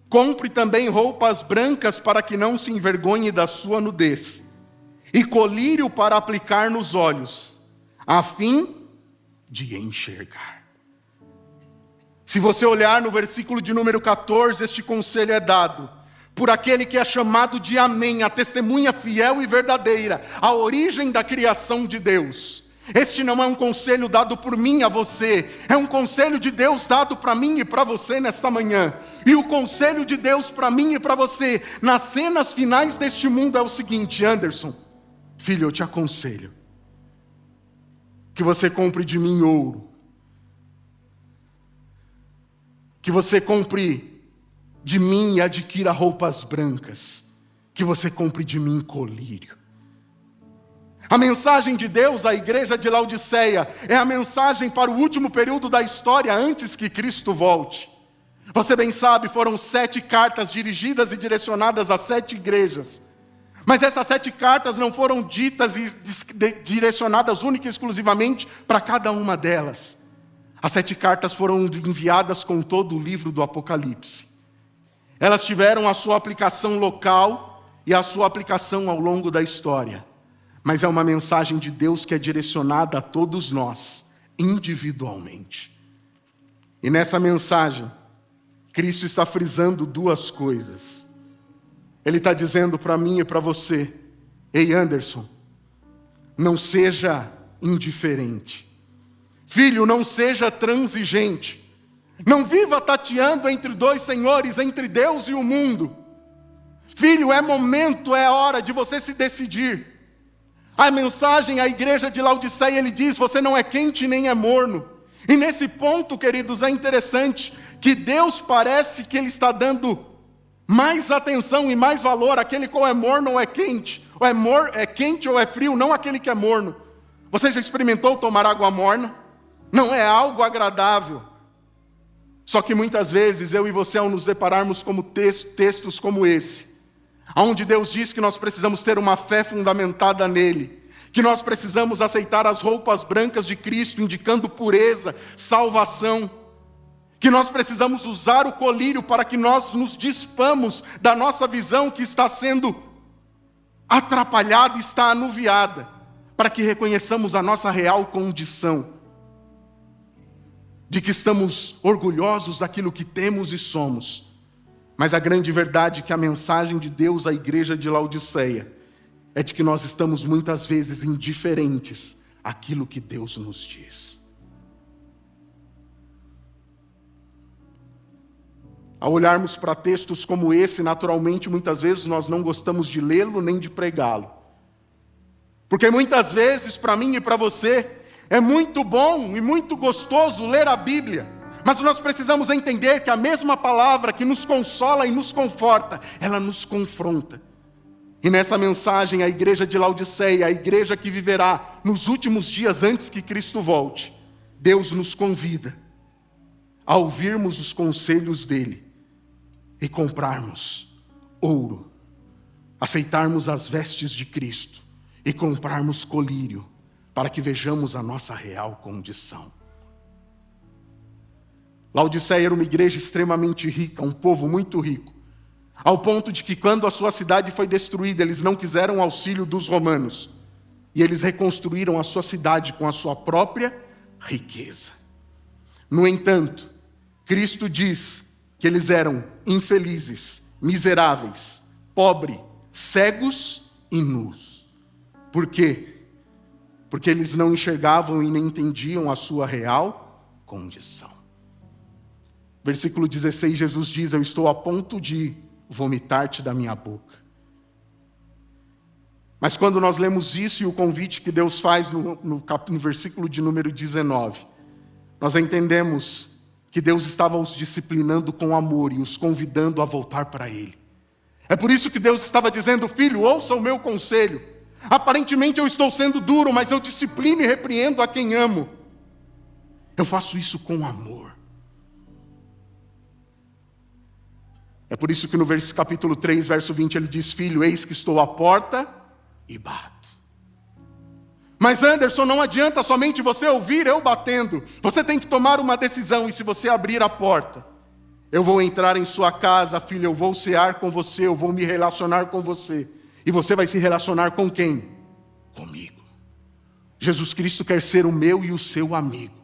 Compre também roupas brancas para que não se envergonhe da sua nudez, e colírio para aplicar nos olhos, a fim de enxergar. Se você olhar no versículo de número 14, este conselho é dado por aquele que é chamado de Amém, a testemunha fiel e verdadeira, a origem da criação de Deus. Este não é um conselho dado por mim a você, é um conselho de Deus dado para mim e para você nesta manhã. E o conselho de Deus para mim e para você nas cenas finais deste mundo é o seguinte: Anderson, filho, eu te aconselho que você compre de mim ouro, que você compre de mim e adquira roupas brancas, que você compre de mim colírio. A mensagem de Deus à igreja de Laodiceia é a mensagem para o último período da história antes que Cristo volte. Você bem sabe, foram 7 cartas dirigidas e direcionadas a 7 igrejas. Mas essas 7 cartas não foram ditas e direcionadas única e exclusivamente para cada uma delas. As 7 cartas foram enviadas com todo o livro do Apocalipse. Elas tiveram a sua aplicação local e a sua aplicação ao longo da história. Mas é uma mensagem de Deus que é direcionada a todos nós, individualmente. E nessa mensagem, Cristo está frisando 2 coisas. Ele está dizendo para mim e para você: ei, Anderson, não seja indiferente. Filho, não seja transigente. Não viva tateando entre 2 senhores, entre Deus e o mundo. Filho, é momento, é hora de você se decidir. A mensagem à igreja de Laodiceia, ele diz: você não é quente nem é morno. E nesse ponto, queridos, é interessante que Deus parece que Ele está dando mais atenção e mais valor àquele qual é morno ou é quente. Ou é quente ou é frio, não aquele que é morno. Você já experimentou tomar água morna? Não é algo agradável. Só que muitas vezes eu e você, ao nos depararmos com textos como esse, onde Deus diz que nós precisamos ter uma fé fundamentada nele, que nós precisamos aceitar as roupas brancas de Cristo, indicando pureza, salvação, que nós precisamos usar o colírio para que nós nos dispamos da nossa visão que está sendo atrapalhada, está anuviada, para que reconheçamos a nossa real condição, de que estamos orgulhosos daquilo que temos e somos. Mas a grande verdade é que a mensagem de Deus à igreja de Laodiceia é de que nós estamos muitas vezes indiferentes àquilo que Deus nos diz. Ao olharmos para textos como esse, naturalmente, muitas vezes nós não gostamos de lê-lo nem de pregá-lo. Porque muitas vezes, para mim e para você, é muito bom e muito gostoso ler a Bíblia, mas nós precisamos entender que a mesma palavra que nos consola e nos conforta, ela nos confronta. E nessa mensagem, a igreja de Laodiceia, a igreja que viverá nos últimos dias antes que Cristo volte, Deus nos convida a ouvirmos os conselhos dele e comprarmos ouro, aceitarmos as vestes de Cristo e comprarmos colírio, para que vejamos a nossa real condição. Laodiceia era uma igreja extremamente rica, um povo muito rico, ao ponto de que quando a sua cidade foi destruída, eles não quiseram auxílio dos romanos, e eles reconstruíram a sua cidade com a sua própria riqueza. No entanto, Cristo diz que eles eram infelizes, miseráveis, pobres, cegos e nus. Por quê? Porque eles não enxergavam e nem entendiam a sua real condição. Versículo 16, Jesus diz: eu estou a ponto de vomitar-te da minha boca. Mas quando nós lemos isso e o convite que Deus faz no versículo de número 19, nós entendemos que Deus estava os disciplinando com amor e os convidando a voltar para Ele. É por isso que Deus estava dizendo: filho, ouça o meu conselho. Aparentemente eu estou sendo duro, mas eu disciplino e repreendo a quem amo. Eu faço isso com amor. É por isso que no capítulo 3, verso 20, ele diz: filho, eis que estou à porta e bato. Mas Anderson, não adianta somente você ouvir eu batendo. Você tem que tomar uma decisão, e se você abrir a porta, eu vou entrar em sua casa, filho, eu vou cear com você, eu vou me relacionar com você. E você vai se relacionar com quem? Comigo. Jesus Cristo quer ser o meu e o seu amigo.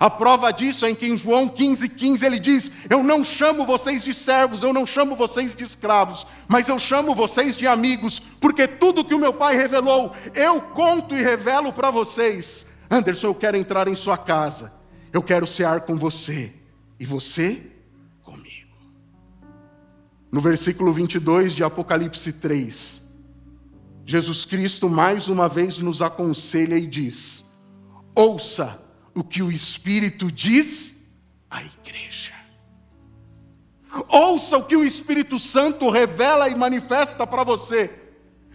A prova disso é em que em João 15:15 ele diz: eu não chamo vocês de servos, eu não chamo vocês de escravos, mas eu chamo vocês de amigos, porque tudo que o meu Pai revelou, eu conto e revelo para vocês. Anderson, eu quero entrar em sua casa, eu quero cear com você, e você comigo. No versículo 22 de Apocalipse 3, Jesus Cristo mais uma vez nos aconselha e diz: ouça o que o Espírito diz à igreja. Ouça o que o Espírito Santo revela e manifesta para você.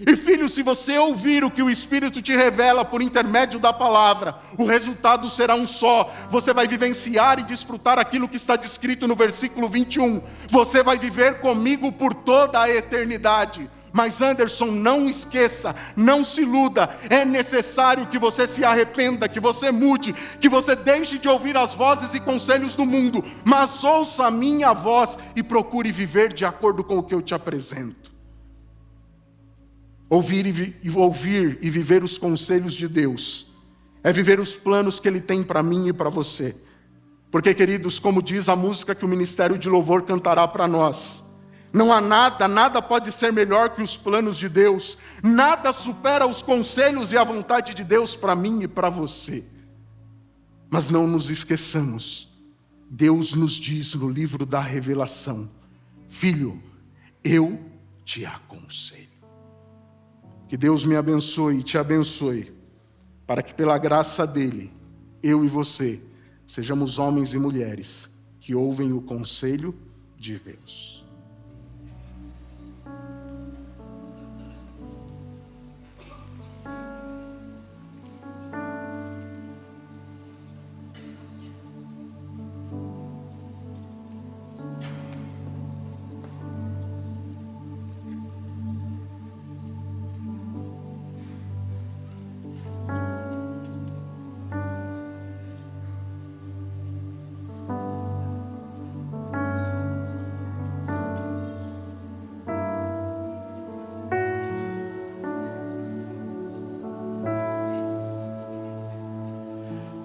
E filho, se você ouvir o que o Espírito te revela por intermédio da palavra, o resultado será um só. Você vai vivenciar e desfrutar aquilo que está descrito no versículo 21. Você vai viver comigo por toda a eternidade. Mas Anderson, não esqueça, não se iluda, é necessário que você se arrependa, que você mude, que você deixe de ouvir as vozes e conselhos do mundo, mas ouça a minha voz e procure viver de acordo com o que eu te apresento. Ouvir e viver os conselhos de Deus é viver os planos que Ele tem para mim e para você. Porque, queridos, como diz a música que o Ministério de Louvor cantará para nós, não há nada pode ser melhor que os planos de Deus, nada supera os conselhos e a vontade de Deus para mim e para você. Mas não nos esqueçamos, Deus nos diz no livro da Revelação: filho, eu te aconselho. Que Deus me abençoe e te abençoe, para que pela graça dele, eu e você, sejamos homens e mulheres que ouvem o conselho de Deus.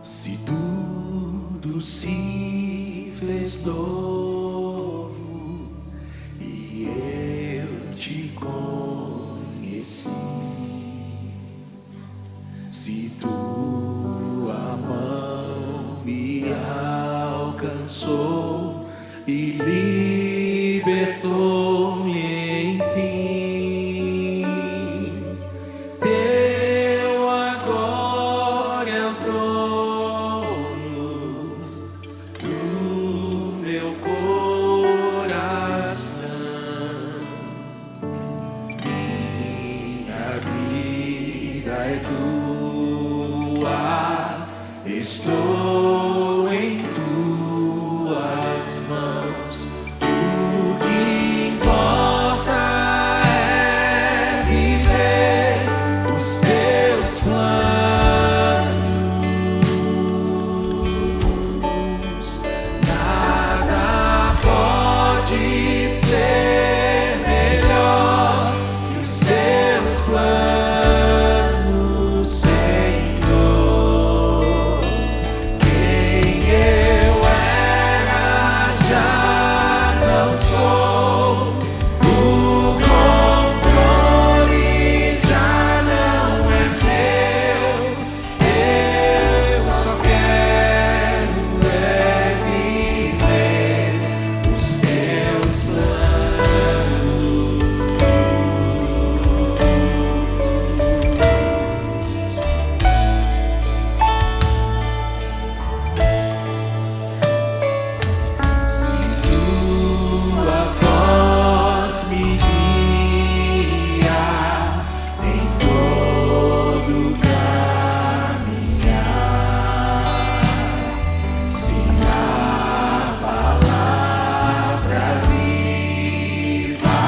Se tudo se fez novo e eu te conheci, se tua mão me alcançou e libertou-me, enfim, teu agora é o trono do meu coração. Minha vida é tua, estou em tuas mãos. O que importa é viver os teus planos. Nada pode ser melhor que os teus planos, Senhor. Quem eu era já não sou. O controle já não é meu. Eu só quero é viver os teus planos. Se tua voz me guia em todo caminhar, se na palavra viva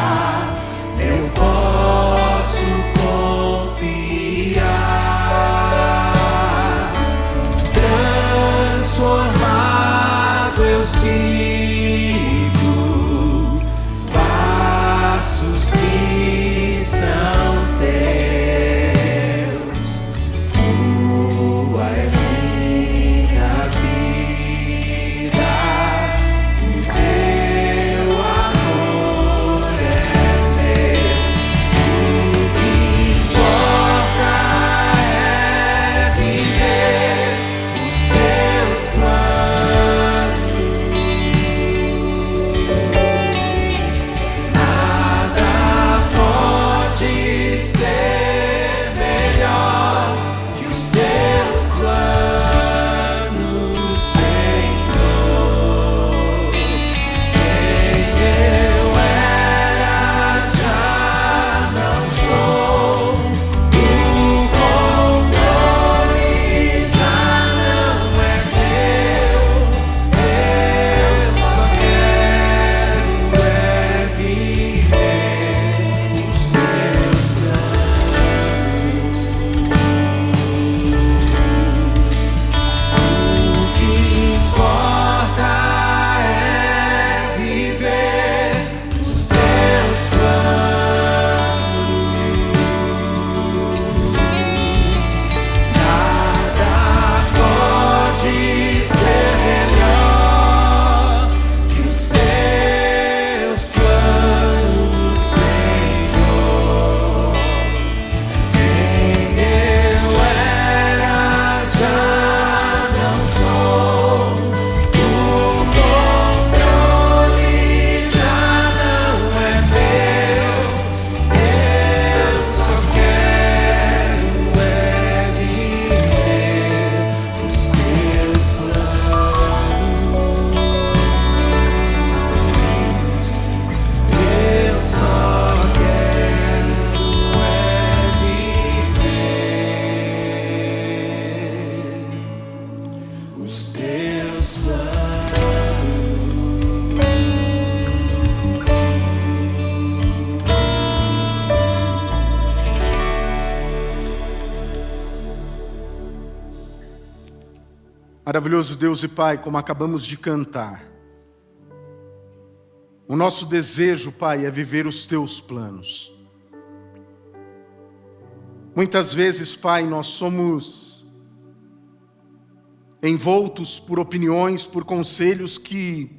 eu posso confiar, transformado eu sigo passos que são teus. Tua é minha vida, o teu amor é meu. O que importa é viver os teus planos. os teus planos. Maravilhoso Deus e Pai, como acabamos de cantar, o nosso desejo, Pai, é viver os teus planos. Muitas vezes, Pai, nós somos envoltos por opiniões, por conselhos que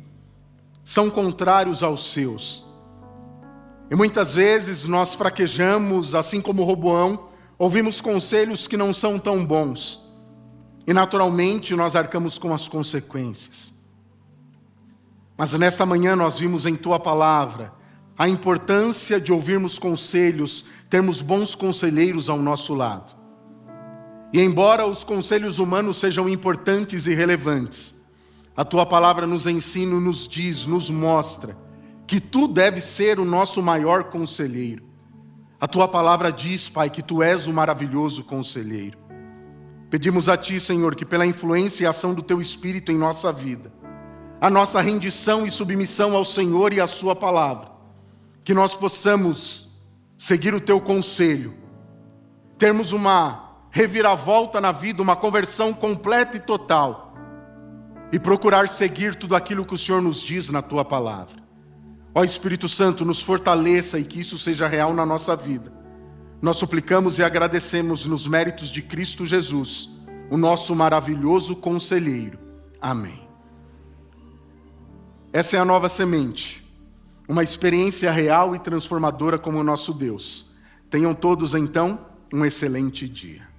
são contrários aos seus. E muitas vezes nós fraquejamos, assim como Roboão, ouvimos conselhos que não são tão bons. E naturalmente nós arcamos com as consequências. Mas nesta manhã nós vimos em Tua Palavra a importância de ouvirmos conselhos, termos bons conselheiros ao nosso lado. E embora os conselhos humanos sejam importantes e relevantes, a Tua Palavra nos ensina, nos diz, nos mostra que Tu deves ser o nosso maior conselheiro. A Tua Palavra diz, Pai, que Tu és o maravilhoso conselheiro. Pedimos a Ti, Senhor, que pela influência e ação do Teu Espírito em nossa vida, a nossa rendição e submissão ao Senhor e à Sua Palavra, que nós possamos seguir o Teu conselho, termos uma reviravolta na vida, uma conversão completa e total, e procurar seguir tudo aquilo que o Senhor nos diz na Tua Palavra. Ó Espírito Santo, nos fortaleça e que isso seja real na nossa vida. Nós suplicamos e agradecemos nos méritos de Cristo Jesus, o nosso maravilhoso conselheiro. Amém. Essa é a nova semente, uma experiência real e transformadora como o nosso Deus. Tenham todos, então, um excelente dia.